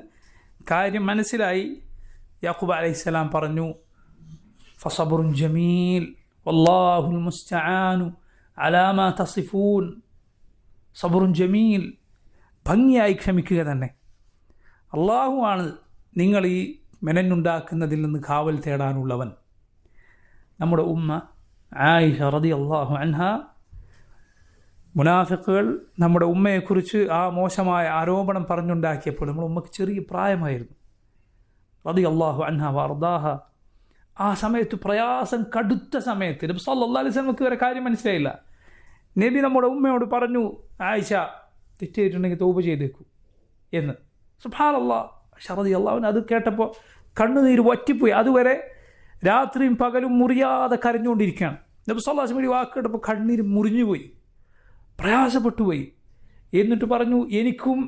കാര്യം മനസ്സിലായി. യാക്കൂബ് അലൈഹിസ്സലാം പറഞ്ഞു, ഫസബ്റുൻ ജമീൽ വല്ലാഹുൽ മുസ്തആനു അലാ മാ തസിഫൂൻ. സബ്റുൻ ജമീൽ, ഭംഗിയായി ക്ഷമിക്കുക തന്നെ. അള്ളാഹു ആണ് നിങ്ങൾ ഈ മെനഞ്ഞുണ്ടാക്കുന്നതിൽ നിന്ന് കാവൽ തേടാനുള്ളവൻ. നമ്മുടെ ഉമ്മ ആയിഷ റളിയല്ലാഹു അൻഹ, മുനാഫിക്കുകൾ നമ്മുടെ ഉമ്മയെക്കുറിച്ച് ആ മോശമായ ആരോപണം പറഞ്ഞുണ്ടാക്കിയപ്പോൾ നമ്മുടെ ഉമ്മക്ക് ചെറിയ പ്രായമായിരുന്നു. റളിയല്ലാഹു അൻഹ വഅർദാഹ. ആ സമയത്ത് പ്രയാസം, കടുത്ത സമയത്ത് നബി സല്ലല്ലാഹു അലൈഹി വസല്ലമക്ക് വരെ കാര്യം മനസ്സിലായില്ല. നബി നമ്മുടെ ഉമ്മയോട് പറഞ്ഞു, ആയിഷ തെറ്റിയിട്ടുണ്ടെങ്കിൽ തൗബ ചെയ്തേക്കൂ എന്ന്. സുബ്ഹാനല്ലാഹ്. ആയിഷ റളിയല്ലാഹു അൻഹ അത് കേട്ടപ്പോൾ കണ്ണുനീര് വറ്റിപ്പോയി. അതുവരെ രാത്രിയും പകലും മുറിയാതെ കരഞ്ഞുകൊണ്ടിരിക്കുകയാണ്. നബി സല്ലല്ലാഹു അലൈഹി വസല്ലം വാക്ക് കേട്ടപ്പോൾ കണ്ണീര് മുറിഞ്ഞുപോയി, പ്രയാസപ്പെട്ടുപോയി. എന്നിട്ട് പറഞ്ഞു, എനിക്കും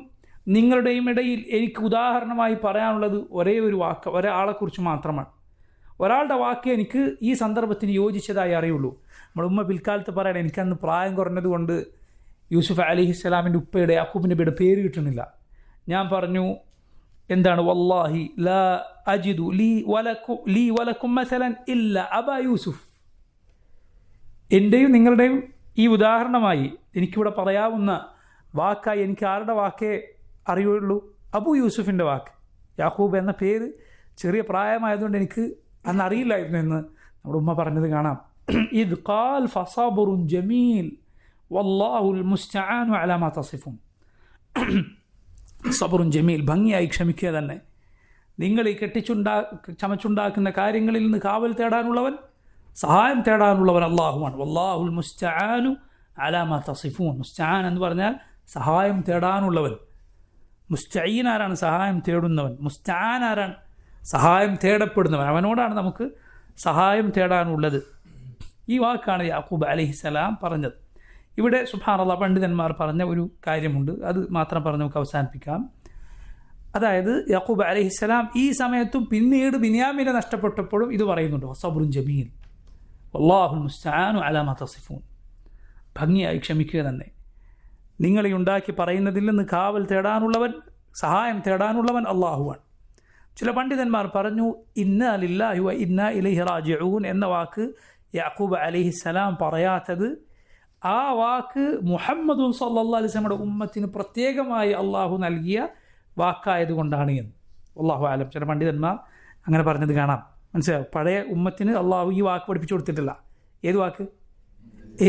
നിങ്ങളുടെയും ഇടയിൽ എനിക്ക് ഉദാഹരണമായി പറയാനുള്ളത് ഒരേ ഒരു വാക്ക്, ഒരാളെക്കുറിച്ച് മാത്രമാണ്. ഒരാളുടെ വാക്ക് എനിക്ക് ഈ സന്ദർഭത്തിന് യോജിച്ചതായി അറിയുള്ളൂ. നമ്മുടെ ഉമ്മ പിൽക്കാലത്ത് പറയണം, എനിക്കന്ന് പ്രായം കുറഞ്ഞത് കൊണ്ട് യൂസുഫ് അലൈഹിസ്സലാമിൻ്റെ ഉപ്പയുടെ യാക്കൂബ് നബിയുടെ പേര് കിട്ടുന്നില്ല. ഞാൻ പറഞ്ഞു എന്താണ്, വല്ലാഹി ലാ അജിദു ലീ വലക്കും മസലൻ ഇല്ല അബാ യൂസുഫ്. എൻ്റെയും നിങ്ങളുടെയും ഈ ഉദാഹരണമായി എനിക്കിവിടെ പറയാവുന്ന വാക്കായി എനിക്ക് ആരുടെ വാക്കേ അറിയുള്ളൂ? അബു യൂസുഫിൻ്റെ വാക്ക്. യാക്കൂബ് എന്ന പേര് ചെറിയ പ്രായമായതുകൊണ്ട് എനിക്ക് അന്ന് അറിയില്ലായിരുന്നു എന്ന് നമ്മുടെ ഉമ്മ പറഞ്ഞത് കാണാം. ഇത് ഖാൽ ഫസബറുൻ ജമീൽ വല്ലാഹുൽ മുസ്തആനു അലാ മാ തസിഫൂൻ. സബറുൻ ജമീൽ, ഭംഗിയായി ക്ഷമിക്കുക തന്നെ. നിങ്ങൾ ഈ ചമച്ചുണ്ടാക്കുന്ന കാര്യങ്ങളിൽ നിന്ന് കാവൽ തേടാനുള്ളവൻ, സഹായം തേടാനുള്ളവൻ അള്ളാഹുവാണ്. വല്ലാഹുൽ മുസ്തആനു അലാ മാ തസിഫൂൻ. മുസ്തആൻ എന്ന് പറഞ്ഞാൽ സഹായം തേടാനുള്ളവൻ. മുസ്തഈൻ ആരാണ്? സഹായം തേടുന്നവൻ. മുസ്തആൻ ആരാണ്? സഹായം തേടപ്പെടുന്നവൻ. അവനോടാണ് നമുക്ക് സഹായം തേടാനുള്ളത്. ഈ വാക്കാണ് യാക്കൂബ് അലൈഹിസ്സലാം പറഞ്ഞത്. ഇവിടെ സുബ്ഹാനല്ലാഹ് പണ്ഡിതന്മാർ പറഞ്ഞ ഒരു കാര്യമുണ്ട്, അത് മാത്രം പറഞ്ഞ് നമുക്ക് അവസാനിപ്പിക്കാം. അതായത് യാക്കൂബ് അലൈഹിസ്സലാം ഈ സമയത്തും പിന്നീട് ബിന്യാമീനെ നഷ്ടപ്പെട്ടപ്പോഴും ഇത് പറയുന്നുണ്ട്, സബ്റുൻ ജമീൽ വല്ലാഹുൽ മുസ്തആനു അലാ മാ തസിഫൂൻ. ഭംഗിയായി ക്ഷമിക്കുക തന്നെ. നിങ്ങളെ ഉണ്ടാക്കി പറയുന്നതിൽ നിന്ന് കാവൽ തേടാനുള്ളവൻ, സഹായം തേടാനുള്ളവൻ അള്ളാഹുവാണ്. ചില പണ്ഡിതന്മാർ പറഞ്ഞു, ഇന്നാ ലില്ലാഹി വ ഇന്നാ ഇലൈഹി റാജിഊൻ എന്ന വാക്ക് യാക്കൂബ് അലൈഹിസ്സലാം പറയാത്തത് ആ വാക്ക് മുഹമ്മദുൻ സല്ലല്ലാഹു അലൈഹി വസല്ലമയുടെ ഉമ്മത്തിന് പ്രത്യേകമായി അള്ളാഹു നൽകിയ വാക്കായതുകൊണ്ടാണ് എന്ന്. അല്ലാഹു ആലം. ചില പണ്ഡിതന്മാർ അങ്ങനെ പറഞ്ഞത് കാണാം. മനസ്സിലാവും? പഴയ ഉമ്മത്തിന് അള്ളാഹു ഈ വാക്ക് പഠിപ്പിച്ചു കൊടുത്തിട്ടില്ല. ഏത് വാക്ക്?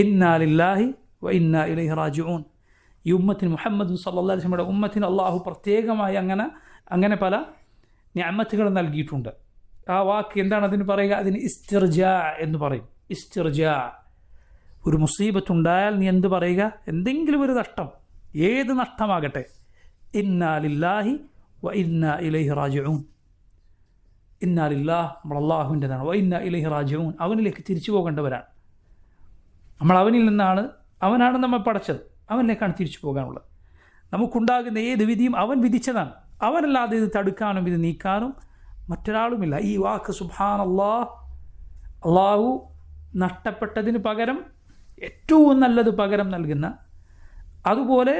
ഇന്നാ ലില്ലാഹി വ ഇന്നാ ഇലൈഹി റാജിഊൻ. ഈ ഉമ്മത്തിന്, മുഹമ്മദ് സല്ലല്ലാഹു അലൈഹി വസല്ലമയുടെ ഉമ്മത്തിന് അള്ളാഹു പ്രത്യേകമായി അങ്ങനെ പല നിഅമത്തുകൾ നൽകിയിട്ടുണ്ട്. ആ വാക്ക് എന്താണ് അതിന് പറയുക? അതിന് ഇസ്തിർജാ എന്ന് പറയും. ഇസ്തിർജാ. ഒരു മുസീബത്തുണ്ടായാൽ നീ എന്ത് പറയുക? എന്തെങ്കിലും ഒരു നഷ്ടം, ഏത് നഷ്ടമാകട്ടെ, ഇന്നാ ലില്ലാഹി വ ഇന്നാ ഇലൈഹി റാജിഊൻ. ഇന്നാ ലില്ലാഹ്, നമ്മൾ അള്ളാഹുവിൻ്റെതാണ്. വ ഇന്നാ ഇലൈഹി റാജിഊൻ, അവനിലേക്ക് തിരിച്ചു പോകേണ്ടവരാണ് നമ്മൾ. അവനിൽ നിന്നാണ്, അവനാണ് നമ്മെ പടച്ചത്, അവനിലേക്കാണ് തിരിച്ചു പോകാനുള്ളത്. നമുക്കുണ്ടാകുന്ന ഏത് വിധിയും അവൻ വിധിച്ചതാണ്. അവനല്ലാതെ ഇത് തടുക്കാനും ഇത് നീക്കാനും മറ്റൊരാളുമില്ല. ഈ വാക്ക് സുബ്ഹാനല്ലാഹ്, അള്ളാഹു നഷ്ടപ്പെട്ടതിന് പകരം ഏറ്റവും നല്ലത് പകരം നൽകുന്ന, അതുപോലെ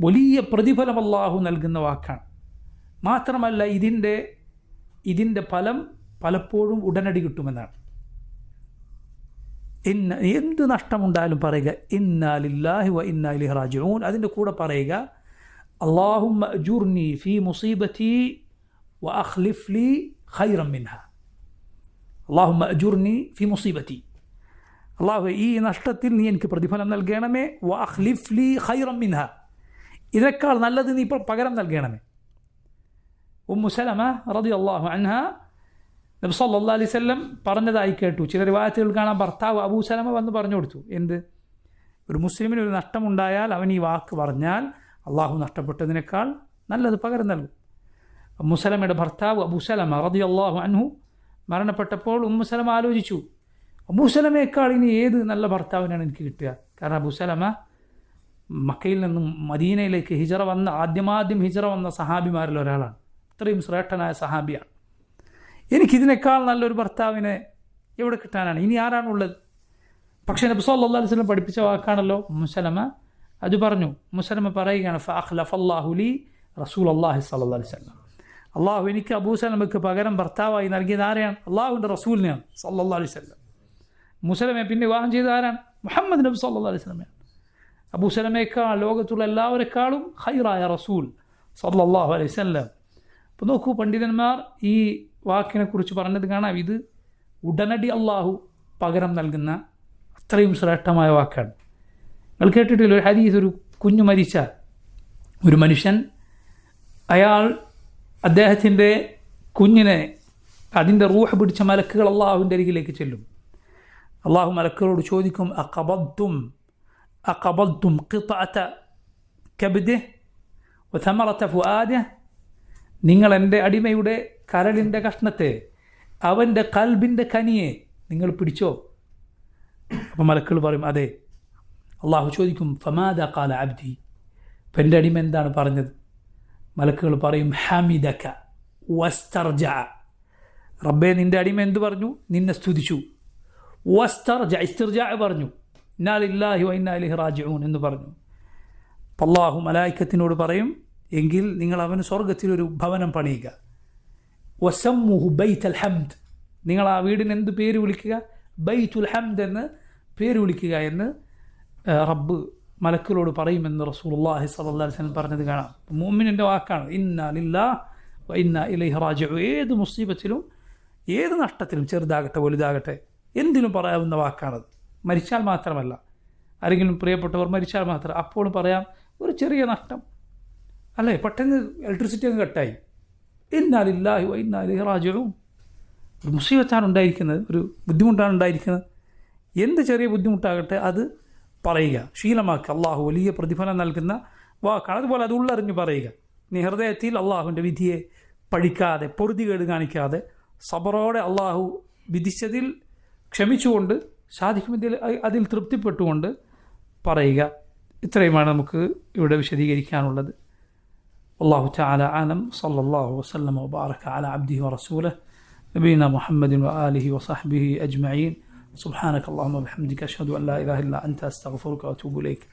വലിയ പ്രതിഫലം അള്ളാഹു നൽകുന്ന വാക്കാണ്. മാത്രമല്ല ഇതിൻ്റെ ഫലം പലപ്പോഴും ഉടനടി കിട്ടുമെന്നാണ്. എന്ത് നഷ്ടമുണ്ടായാലും പറയുക ഇന്നാ ലില്ലാഹി വ ഇന്നാ ഇലൈഹി റാജിഊൻ. അതിൻ്റെ കൂടെ പറയുക അല്ലാഹുമ്മ അജുർനി ഫീ മുസീബതി വ അഖ്ലിഫ് ലി ഖൈറൻ മിൻഹാ. അല്ലാഹുമ്മ അജുർനി ഫീ മുസീബതി, അള്ളാഹു ഈ നഷ്ടത്തിൽ നീ എനിക്ക് പ്രതിഫലം നൽകണമേ. വ അഖ്ലിഫ് ലി ഖൈറൻ മിൻഹാ, ഇതിനേക്കാൾ നല്ലത് നീ പകരം നൽകണമേ. ഉമ്മു സലമ റളിയല്ലാഹു അൻഹാ നബി സല്ലല്ലാഹു അലൈഹി വസല്ലം പറഞ്ഞതായി കേട്ടു. ചില റിവായത്തുകൾ കാണാൻ ഭർത്താവ് അബൂ സലമ വന്ന് പറഞ്ഞു കൊടുത്തു, എന്ത്? ഒരു മുസ്ലിമിന് ഒരു നഷ്ടമുണ്ടായാൽ അവൻ ഈ വാക്ക് പറഞ്ഞാൽ അള്ളാഹു നഷ്ടപ്പെട്ടതിനേക്കാൾ നല്ലത് പകരം നൽകും. ഉമ്മു സലമയുടെ ഭർത്താവ് അബൂ സലമ റളിയല്ലാഹു അൻഹു മരണപ്പെട്ടപ്പോൾ ഉമ്മു സലമ ആലോചിച്ചു, അബൂ സലമയേക്കാൾ ഇനി ഏത് നല്ല ഭർത്താവിനാണ് എനിക്ക് കിട്ടുക? കാരണം അബൂ സലമ മക്കയിൽ നിന്നും മദീനയിലേക്ക് ആദ്യം ഹിജറ വന്ന സഹാബിമാരിൽ ഒരാളാണ്. ഇത്രയും ശ്രേഷ്ഠനായ സഹാബിയാണ്. എനിക്കിതിനേക്കാൾ നല്ലൊരു ഭർത്താവിനെ എവിടെ കിട്ടാനാണ്? ഇനി ആരാണുള്ളത്? പക്ഷേ നബി സല്ലല്ലാഹു അലൈഹി വസല്ലം പഠിപ്പിച്ച വാക്കാണല്ലോ. ഉമ്മു സലമ അത് പറഞ്ഞു. ഉമ്മു സലമ പറയുകയാണ്, ഫഅഖ്ലഫല്ലാഹു ലി റസൂലല്ലാഹി സ്വല്ലല്ലാഹു അലൈഹി വസല്ലം. അള്ളാഹു എനിക്ക് അബൂ സലമയ്ക്ക് പകരം ഭർത്താവായി നൽകിയത് ആരെയാണ്? അള്ളാഹുവിൻ്റെ റസൂലിനെയാണ് സല്ലല്ലാഹു അലൈഹി വസല്ലം. ഉമ്മു സലമയെ പിന്നെ വിവാഹം ചെയ്ത ആരാണ്? മുഹമ്മദ് നബി സല്ലല്ലാഹു അലൈഹി വസല്ലമയാണ്. അബൂ സലമയേക്കാൾ ലോകത്തുള്ള എല്ലാവരെക്കാളും ഖൈറായ റസൂൽ സല്ലല്ലാഹു അലൈഹി വസല്ലം. അപ്പോൾ നോക്കൂ, പണ്ഡിതന്മാർ ഈ വാക്കിനെക്കുറിച്ച് പറഞ്ഞത് കാണാം. ഇത് ഉടനടി അള്ളാഹു പകരം നൽകുന്ന അത്രയും ശ്രേഷ്ഠമായ വാക്കാണ്. നിങ്ങൾ കേട്ടിട്ടില്ല ഒരു ഹദീസ്? ഒരു കുഞ്ഞു മരിച്ചാൽ ഒരു മനുഷ്യൻ, അദ്ദേഹത്തിൻ്റെ കുഞ്ഞിനെ, അതിൻ്റെ റൂഹ് പിടിച്ച മലക്കുകൾ അള്ളാഹുവിൻ്റെ അരികിലേക്ക് ചെല്ലും. അള്ളാഹു മലക്കുകളോട് ചോദിക്കും, അഖബൽതും ഖിത്അത കബ്ദിഹി വതമറത ഫുആദിഹി, നിങ്ങൾ എൻ്റെ അടിമയുടെ കരളിൻ്റെ കഷ്ണത്തെ, അവൻ്റെ ഖൽബിൻ്റെ കനിയെ നിങ്ങൾ പിടിച്ചോ? അപ്പം മലക്കുകൾ പറയും അതെ. അള്ളാഹു ചോദിക്കും, ഫമാദ ഖാല അബ്ദി, അപ്പം എൻ്റെ അടിമ എന്താണ് പറഞ്ഞത്? മലക്കുകൾ പറയും, ഹമിദക വസ്തർജഅ, റബ്ബേ നിൻ്റെ അടിമ എന്ത് പറഞ്ഞു? നിന്നെ സ്തുതിച്ചു. ഇസ്തിർജാ പറഞ്ഞു, ഇന്നാ ലില്ലാഹി വ ഇന്നാ ഇലൈഹി റാജിഊൻ എന്ന് പറഞ്ഞു. അല്ലാഹു മലായിക്കത്തിനോട് പറയും, എങ്കിൽ നിങ്ങൾ അവന് സ്വർഗത്തിലൊരു ഭവനം പണിയുക. വസമ്മുഹു ബൈത്തുൽ ഹംദ്, നിങ്ങൾ ആ വീടിന് എന്ത് പേര് വിളിക്കുക? ബൈത്തുൽ ഹംദ് എന്ന് പേര് വിളിക്കുക എന്ന് റബ്ബ് മലക്കുകളോട് പറയുമെന്ന് റസൂലുള്ളാഹി സ്വല്ലല്ലാഹു അലൈഹി വസല്ലം പറഞ്ഞത് കാണാം. മുഅ്മിനിൻ്റെ വാക്കാണ്, ഇന്നാ ലില്ലാഹി വ ഇന്നാ ഇലൈഹി റാജിഊൻ. ഏത് മുസീബത്തിലും ഏത് നഷ്ടത്തിലും, ചെറുതാകട്ടെ വലുതാകട്ടെ, എന്തിനും പറയാവുന്ന വാക്കാണത്. മരിച്ചാൽ മാത്രമല്ല, ആരെങ്കിലും പ്രിയപ്പെട്ടവർ മരിച്ചാൽ മാത്രം അപ്പോഴും പറയാം, ഒരു ചെറിയ നഷ്ടം അല്ലേ, പെട്ടെന്ന് ഇലക്ട്രിസിറ്റി അങ്ങ് കട്ടായി, ഇന്നാ ലില്ലാഹി വ ഇന്നാ ഇലൈഹി റാജിഊൻ. ഒരു മുസീബത്താണ് ഉണ്ടായിരിക്കുന്നത്, ഒരു ബുദ്ധിമുട്ടാണ് ഉണ്ടായിരിക്കുന്നത്. എന്ത് ചെറിയ ബുദ്ധിമുട്ടാകട്ടെ അത് പറയുക, ശീലമാക്കുക. അള്ളാഹു വലിയ പ്രതിഫലം നൽകുന്ന വാക്കാണ്. അതുപോലെ അത് ഉള്ളറിഞ്ഞ് പറയുക. നീ ഹൃദയത്തിൽ അള്ളാഹുവിൻ്റെ വിധിയെ പഴിക്കാതെ, പൊറുതികേട് കാണിക്കാതെ, സബറോടെ അള്ളാഹു വിധിച്ചതിൽ ക്ഷമിച്ചുകൊണ്ട്, സാധിക്കുമെങ്കിൽ അതിൽ തൃപ്തിപ്പെട്ടുകൊണ്ട് പറയുക. ഇത്രയുമാണ് നമുക്ക് ഇവിടെ വിശദീകരിക്കാനുള്ളത്. അല്ലാഹു തആല ആലം. സല്ലല്ലാഹു വസല്ലമ വബാറക അലാ അബ്ദിഹി വറസൂലിഹി നബീന മുഹമ്മദിൻ വആലിഹി വസഹ്ബിഹി അജ്മഈൻ. സുബ്ഹാനക അല്ലാഹുമ്മ വബിഹംദിക അഷ്ഹദു അൻ ലാ ഇലാഹ ഇല്ലാ അൻത അസ്തഗ്ഫിറുക വഅതൂബു ഇലൈക്.